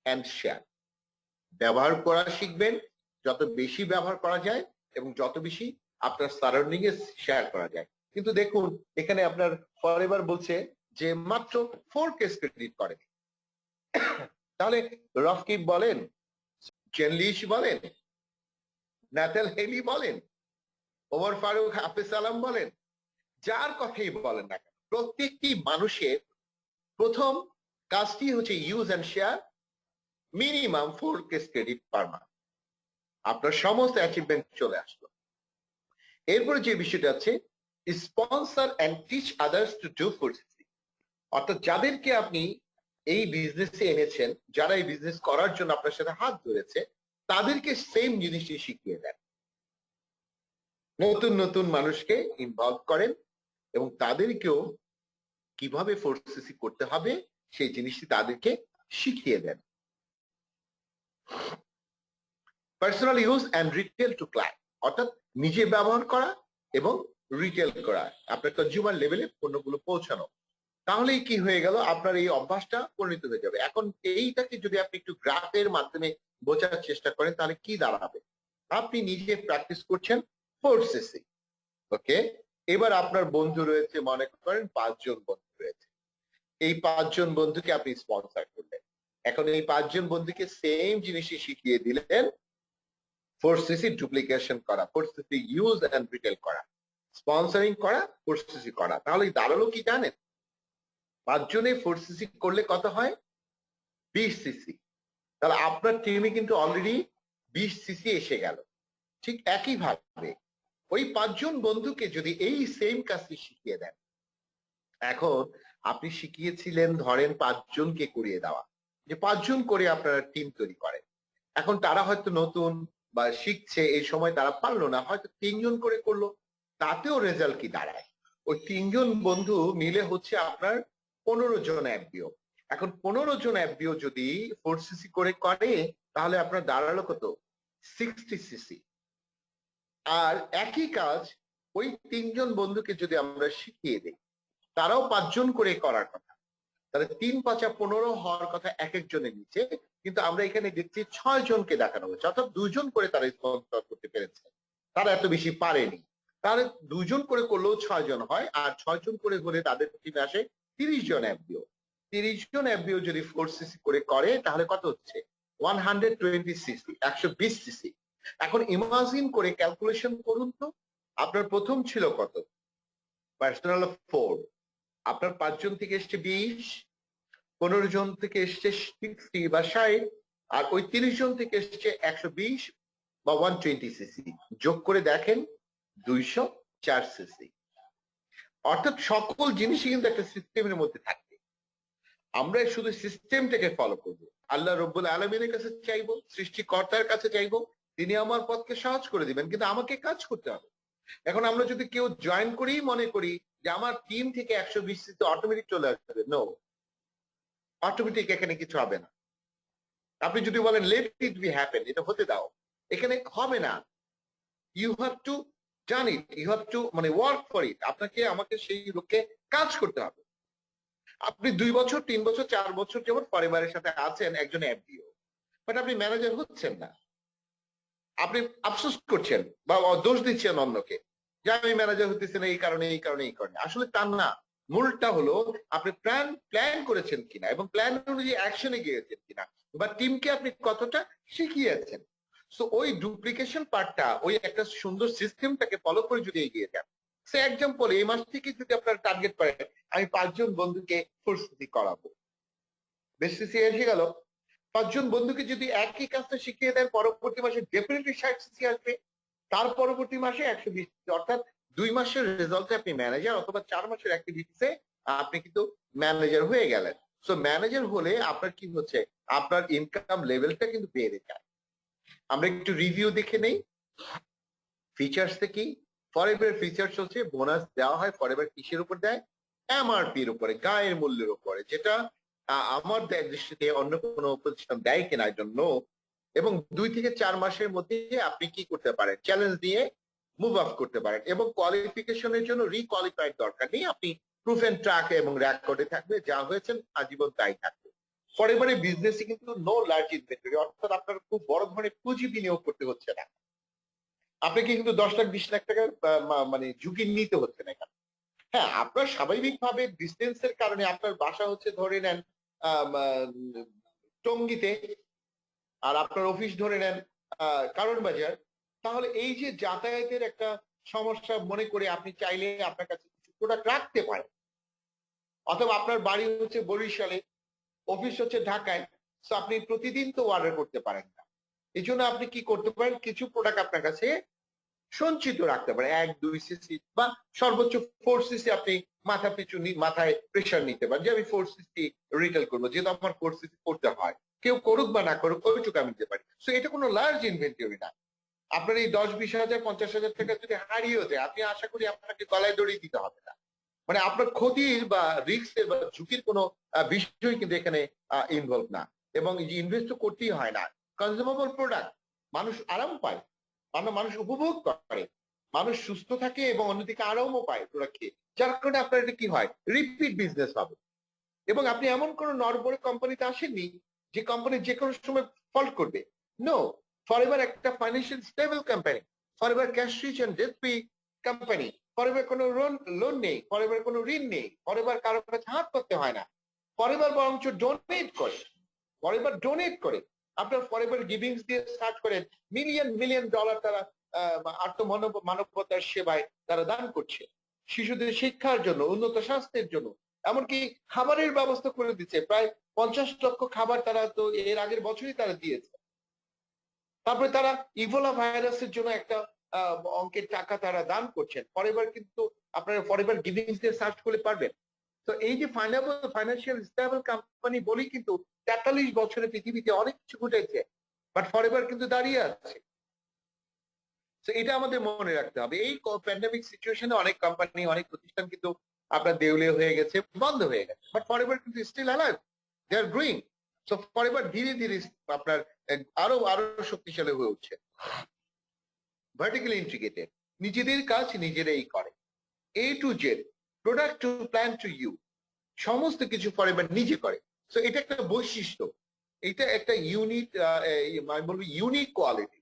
অ্যান্ড শেয়ার। ব্যবহার করা শিখবেন, যত বেশি ব্যবহার করা যায় এবং যত বেশি আপনার সারাউন্ডিং এ শেয়ার করা যায়। কিন্তু দেখুন এখানে আপনার ফরএভার বলছে যে মাত্র 4 কেস ক্রেডিট করে। তাহলে রফকিপ বলেন, জেনলিশ বলেন, নাতাল হেলি বলেন, ওমর ফারুক, হাফিজ সালাম বলেন, যার কথাই বলেন না কেন, প্রত্যেকটি মানুষের প্রথম কাজটি হচ্ছে use and share, minimum 4 case credit per month. আপনার সমস্ত অ্যাচিভমেন্ট চলে আসলো। এরপরে যে বিষয়টা আছে, sponsor and teach others to do four CC. অর্থাৎ যাদেরকে আপনি এই বিজনেসে এনেছেন, যারা এই বিজনেস করার জন্য আপনার সাথে হাত ধরেছে, তাদেরকে সেম জিনিসটি শিখিয়ে দেন। নতুন নতুন মানুষকে ইনভলভ করেন এবং তাদেরকেও কিভাবে ফোরসিসি করতে হবে সেই জিনিসটি তাদেরকে শিখিয়ে দেন। Personal use and retail to client, অর্থাৎ নিজে ব্যবহার করা এবং রিটেল করা, আপনার কনজিউমার লেভেলে পণ্যগুলো পৌঁছানো। তাহলেই কি হয়ে গেল, আপনার এই অভ্যাসটা পরিণত হয়ে যাবে। এখন এইটাকে যদি আপনি একটু গ্রাফের মাধ্যমে বোঝার চেষ্টা করেন, তাহলে কি দাঁড়াবে, আপনি নিজে প্র্যাকটিস করছেন ফোরসিসি। ওকে, এবার আপনার বন্ধু রয়েছে, মনে করেন 5 জন বন্ধু রয়েছে। এই 5 জন বন্ধুকে আপনি স্পন্সর করলেন। এখন এই 5 জন বন্ধুকে সেম জিনিসই শিখিয়ে দিলেন, ফোরসিসি ডুপ্লিকেশন করা, ফোরসিসি ইউজ এন্ড রিটেল করা, স্পন্সরিং করা, ফোরসিসি করা। তাহলে দাঁড়ালো কি জানেন, 5 জনে ফোরসিসি করলে কত হয়, 20 সিসি। তাহলে আপনার টিমে কিন্তু অলরেডি 20 সিসি এসে গেল। ঠিক একই ভাবে ওই 5 জন বন্ধুকে যদি এই সেম কাজটি শিখিয়ে দেন, এখন আপনি শিখিয়েছিলেন ধরেন 5 জনকে করিয়ে দেওয়া, যে 5 জন করে আপনারা টিম তৈরি করেন। এখন তারা হয়তো নতুন বা শিখছে, এই সময় তারা পারলো না, হয়তো 3 জন করে করলো, তাতেও রেজাল্ট কি দাঁড়ায়, ওই 3 জন বন্ধু মিলে হচ্ছে আপনার 15 জন এফবিও। এখন 15 জন এফবিও যদি 4 সিসি করে করে, তাহলে আপনার দাঁড়ালো কত, 60 সিসি। আর একই কাজ ওই 3 জন বন্ধুকে যদি আমরা শিখিয়ে দিই, তারাও 5 জন করে করার কথা, তাহলে 3 5 15 হওয়ার কথা এক একজনের নিচে, কিন্তু আমরা এখানে দেখছি 6 জনকে দেখানো হয়েছে, অর্থাৎ 2 জন করে তারা স্পন্সর করতে পেরেছে, তারা এত বেশি পারেনি। তাহলে 2 জন করে করলেও 6 জন হয়, আর 6 জন করে হলে তাদের টিমে আসে 30 জন এফবিও। 30 জন এফবিও যদি 4 সিসি করে তাহলে কত হচ্ছে, 120 সিসি, 120 সিসি। এখন ইমাজিন করে ক্যালকুলেশন করুন তো, আপনার প্রথম ছিল কত, পার্সোনাল 4, আপনার 5 জন থেকে এসছে 20, 15 জন থেকে এসছে 60 বা 60, আর ওই 30 জন থেকে এসছে 120 বা 120 সিসি। যোগ করে দেখেন 204 সিসি। অর্থাৎ সকল জিনিসই কিন্তু একটা সিস্টেমের মধ্যে থাকবে, আমরা শুধু সিস্টেমটাকে ফলো করবো। আল্লাহ রব্বুল আলমিনের কাছে চাইবো, সৃষ্টিকর্তার কাছে চাইবো, তিনি আমার পথকে সহজ করে দিবেন, কিন্তু আমাকে কাজ করতে হবে। এখন আমরা যদি কেউ জয়েন করি মনে করি যে আমার টিম থেকে 120 সিসি অটোমেটিক চলে আসবে, নো, অটোমেটিক এখানে কিছু হবে না। আপনি যদি বলেন লেট ইট বি হ্যাপেন, এটা হতে দাও, এখানে হবে না। You have to done it, you have to মানে ওয়ার্ক ফর ইট। আপনাকে আমাকে সেই লক্ষ্যে কাজ করতে হবে। আপনি 2 বছর 3 বছর 4 বছর যেমন পরিবারের সাথে আছেন একজন এফডিও, বাট আপনি ম্যানেজার হচ্ছেন না, আপনি আফসোস করছেন বা দোষ দিচ্ছেন অন্যকে যে আমি ম্যানেজার হতেছি না এই কারণে এই কারণে এই কারণে। আসলে তা না, মূলটা হলো আপনি প্ল্যান করেছেন কিনা এবং প্ল্যান অনুযায়ী অ্যাকশনে গিয়েছেন কিনা, বা টিমকে আপনি কতটা শিখিয়েছেন। সো ওই ডুপ্লিকেশন পার্টটা, ওই একটা সুন্দর সিস্টেমটাকে ফলো করে যদি এগিয়ে যান, সে এক্সাম্পল এই মাস থেকে যদি আপনার টার্গেট করেন আমি 5 জন বন্ধুকে ফোর্সিসি করাবো, বেসিসি এসে গেল, 5 জন বন্ধুকে যদি একই কাজটা শিখিয়ে দেন পরবর্তী মাসে ডেফিনেটলি 60 সিসি আসবে, তার পরবর্তী মাসে 120 সিসি, অর্থাৎ 2 মাসের রেজাল্টে আপনি ম্যানেজার, অথবা 4 মাসের অ্যাক্টিভিটিসে আপনি কিন্তু ম্যানেজার হয়ে গেলেন। সো ম্যানেজার হলে আপনার কি হচ্ছে, আপনার ইনকাম লেভেলটা কিন্তু বেড়ে যায়। আমরা একটু রিভিউ দেখে নেই ফিচার্স কি। ফরএভার ফিচার্স হচ্ছে বোনাস দেওয়া হয় ফরএভার কিসের উপর দেয়, এমআরপির উপরে, গায়ের মূল্যের উপরে, যেটা আমার দৃষ্টিতে অন্য কোনো প্রতিষ্ঠান দেয় কিনা আই ডোন্ট নো। এবং 2 থেকে 4 মাসের মধ্যে আপনি কি করতে পারেন, চ্যালেঞ্জ দিয়ে মুভ অফ করতে পারেন, এবং কোয়ালিফিকেশনের জন্য রিকোয়ালিফাইড দরকার নেই, আপনি প্রুফ এন্ড ট্র্যাক এবং রেকর্ডে থাকবে, যা হয়েছেন আজীবন তাই থাকবে। ফরএভারে বিজনেসে কিন্তু নো লার্জ ইনভেন্টরি, অর্থাৎ আপনার খুব বড় ধরনের পুঁজি বিনিয়োগ করতে হচ্ছে না, আপনাকে কিন্তু 10 লাখ 20 লাখ টাকার মানে ঝুঁকি নিতে হচ্ছে না এখানে। হ্যাঁ, আপনার স্বাভাবিকভাবে ডিস্টেন্সের কারণে আপনার বাসা হচ্ছে ধরে নেন টঙ্গীতে, আর আপনার অফিস ধরে নেন কারণ বাজার, তাহলে এই যে যাতায়াতের একটা সমস্যা মনে করে আপনি চাইলে আপনার কাছে কিছু প্রোডাক্ট রাখতে পারেন, অথবা আপনার বাড়ি হচ্ছে বরিশালে, অফিস হচ্ছে ঢাকায়, তো আপনি প্রতিদিন তো অর্ডার করতে পারেন না। এই জন্য আপনি কি করতে পারেন, কিছু প্রোডাক্ট আপনার কাছে সঞ্চিত রাখতে পারে, 1-2 সিসি বা সর্বোচ্চ 4 সিসি আপনি মাথা পিছু মাথায় প্রেশার নিতে পারেন যে আমি 4 সিসি রিটেল করবো, যেহেতু আমার 4 সিসি করতে হয়, কেউ করুক বা না করুক ওইটুকু আমি দিতে পারি। সো এটা কোনো লার্জ ইনভেন্টরি না। আপনার এই 10-20 হাজার 50 হাজার টাকা যদি হারিয়েও যায়, আপনি আশা করি আপনাকে গলায় দড়ি দিতে হবে না, মানে আপনার ক্ষতির বা রিস্কের বা ঝুঁকির কোনো বিষয় কিন্তু এখানে ইনভলভ না, এবং ইনভেস্ট করতেই হয় না। কনজিউমেবল প্রোডাক্ট, মানুষ আরাম পায়, মানুষ উপভোগ করে, মানুষ সুস্থ থাকে এবং অন্যদিকে আরামও পায় প্রোডাক্ট খেয়ে, যার কারণে আপনার এটা কি হয়, রিপিট বিজনেস হবে। এবং আপনি এমন কোন নরবরে কোম্পানিতে আসেননি যে কোম্পানি যে কোনো সময় ফল্ট করবে, নো। ফরএভার একটা financial stable company, forever cash rich and debt free company, forever কোনো লোন নেই, ফরএভার কোনো ঋণ নেই, ফরএভার কারো কাছে হাত করতে হয় না, ফরএভার বরঞ্চ ডোনেট করে, ফরএভার ডোনেট করে। আপনার ফরএভার গিভিংস দিয়ে স্টার্ট করেন, মিলিয়ন মিলিয়ন ডলার তারা মানবতার সেবায় তারা দান করছে, শিশুদের শিক্ষার জন্য, উন্নত স্বাস্থ্যের জন্য, এমনকি খাবারের ব্যবস্থা করে দিচ্ছে, প্রায় 50 লক্ষ খাবার তারা তো এর আগের বছরই তারা দিয়েছে। তারপরে তারা ইভোলা ভাইরাসের জন্য একটা অঙ্কের টাকা তারা দান করছেন। ফরএভার কিন্তু আপনারা ফরএভার গিভিংস দিয়ে সার্চ করলে পারবেন। তো এই যে ফাইন্যান্সিয়াল স্টেবল কোম্পানি বলি, কিন্তু 43 বছরে পৃথিবীতে অনেক কিছু ঘটেছে, বাট ফরএভার কিন্তু দাঁড়িয়ে আছে। তো এটা আমাদের মনে রাখতে হবে। এই প্যান্ডেমিক সিচুয়েশনে অনেক কোম্পানি, অনেক প্রতিষ্ঠান কিন্তু আপনার দেউলিয়া হয়ে গেছে, বন্ধ হয়ে গেছে, বাট ফরএভার কিন্তু স্টিল অ্যালাইভ, দে আর গ্রোয়িং। সো ফরএভার ধীরে ধীরে আপনার আরো আরো শক্তিশালী হয়ে উঠছে, ভার্টিক্যালি ইন্টিগ্রেটেড, নিজেদের কাজ নিজেরাই করে, A to Z, product to plan to you, সমস্ত কিছু ফরএভার নিজে করে। সো এটা একটা বৈশিষ্ট্য, এটা একটা ইউনিক, আমি বলবো ইউনিক কোয়ালিটি।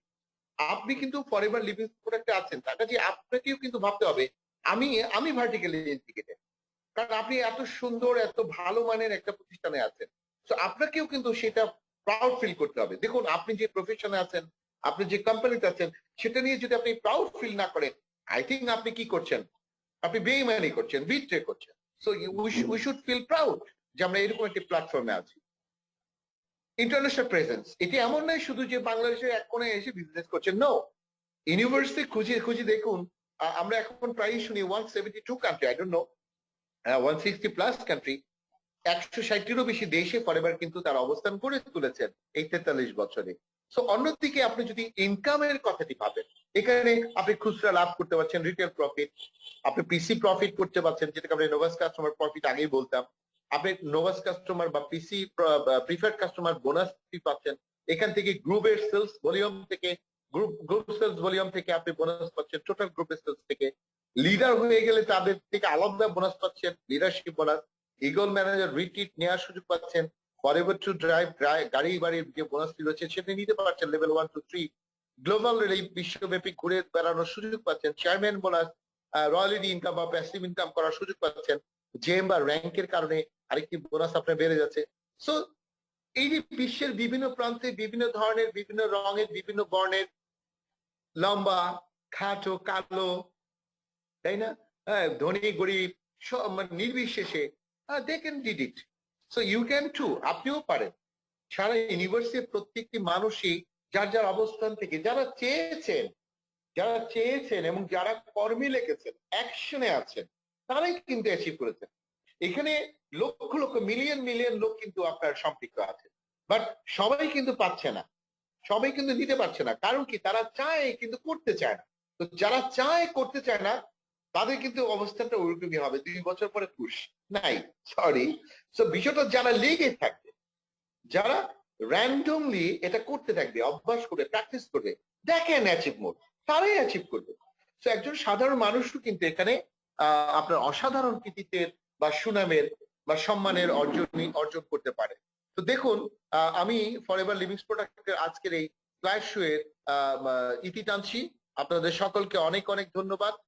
আপনি কিন্তু ফরএভার লিভিং প্রোডাক্টে আছেন, তার কাছে আপনাকেও কিন্তু ভাবতে হবে আমি আমি ভার্টিক্যালি ইন্টিগ্রেটেড, কারণ আপনি এত সুন্দর এত ভালো মানের একটা প্রতিষ্ঠানে আছেন। তো আপনাকেও কিন্তু সেটা প্রাউড ফিল করতে হবে। দেখুন, আপনি যে প্রফেশনে আছেন, আপনি যে কোম্পানিতে আছেন, সেটা নিয়ে যদি আপনি প্রাউড ফিল না করেন, আই থিঙ্ক আপনি কি করছেন, আপনি বেইমানি করছেন, বিট্রে করছেন। So we should feel proud যে আমরা এরকম একটি প্ল্যাটফর্মে আছি। ইন্টারন্যাশনাল প্রেজেন্স, এটি এমন নয় শুধু যে বাংলাদেশের এক কোণে এসে বিজনেস করছেন, নো। ইউনিভার্সিটি খুঁজে খুঁজে দেখুন, আমরা এখন প্রায় শুনি 172 country, I don't know, 160 plus country 160-টিরও বেশি দেশে ফরএভার কিন্তু তারা অবস্থান করে তুলেছেন এই 43 বছরে। সো অন্যদিকে আপনি যদি ইনকামের কথাটি ভাবেন, এখানে আপনি খুচরা লাভ করতে পারছেন, রিটেল প্রফিট, আপনি পিসি প্রফিট করতে পারছেন, যেটাকে আমরা নোভাস কাস্টমার প্রফিট আগেই বলতাম। আপনি নোভাস কাস্টমার বা পিসি প্রিফার্ড কাস্টমার বোনাস পাচ্ছেন। এখান থেকে গ্রুপের সেলস ভলিউম থেকে, গ্রুপ সেলস ভলিউম থেকে আপনি বোনাস পাচ্ছেন, টোটাল গ্রুপের সেলস থেকে। লিডার হয়ে গেলে তাদের থেকে আলাদা বোনাস পাচ্ছেন, leadership bonus. Eagle manager retreat নেওয়ার সুযোগ পাচ্ছেন, ফরএভার টু ড্রাইভ গাড়ি বাড়ির যে বোনাসটি রয়েছে সেটা নিতে পারছেন, লেভেল 1 টু 3। গ্লোবাল এই বিশ্বব্যাপী ঘুরে বেড়ানোর সুযোগ পাচ্ছেন, চেয়ারম্যান বোনাস, রয়্যালিটি ইনকাম বা প্যাসিভ ইনকাম করার সুযোগ পাচ্ছেন, জেম বা র্যাঙ্কের কারণে আরেকটি বোনাস আপনার বেড়ে যাচ্ছে। সো এই যে বিশ্বের বিভিন্ন প্রান্তে বিভিন্ন ধরনের, বিভিন্ন রঙের, বিভিন্ন বর্ণের, লম্বা, খাটো, কালো, তাই না, হ্যাঁ, ধনী গরিব সব মানে নির্বিশেষে they can did it. So you can too, আপনিও পারেন। সারা ইউনিভার্সিটির প্রত্যেকটি মানুষই যার যার অবস্থান থেকে যারা চেয়েছেন এবং যারা কর্মে লেগেছেন, অ্যাকশনে আছেন, তারাই কিন্তু অ্যাচিভ করেছেন। এখানে লক্ষ লক্ষ মিলিয়ন মিলিয়ন লোক কিন্তু আপনার সম্পৃক্ত আছে, বাট সবাই কিন্তু পাচ্ছে না, সবাই কিন্তু নিতে পারছে না। কারণ কি, তারা চায় কিন্তু করতে চায় না। তো যারা চায় করতে চায় না তাদের কিন্তু অবস্থাটা ওরকমই হবে, 2 বছর পরে পুশ নাই, সরি। সো বিষয়টা যারা লেগে থাকবে, যারা র্যান্ডমলি এটা করতে থাকবে, অভ্যাস করে প্র্যাকটিস করবে, দেখেন অ্যাচিভ মোড, তারাই অ্যাচিভ করবে। তো একজন সাধারণ মানুষও কিন্তু এখানে আপনার অসাধারণ কৃতিত্বের বা সুনামের বা সম্মানের অর্জন করতে পারে। তো দেখুন, আমি ফরএভার লিভিংস প্রোডাক্টের আজকের এই স্লাইড শো এর ইতি টানছি। আপনাদের সকলকে অনেক অনেক ধন্যবাদ।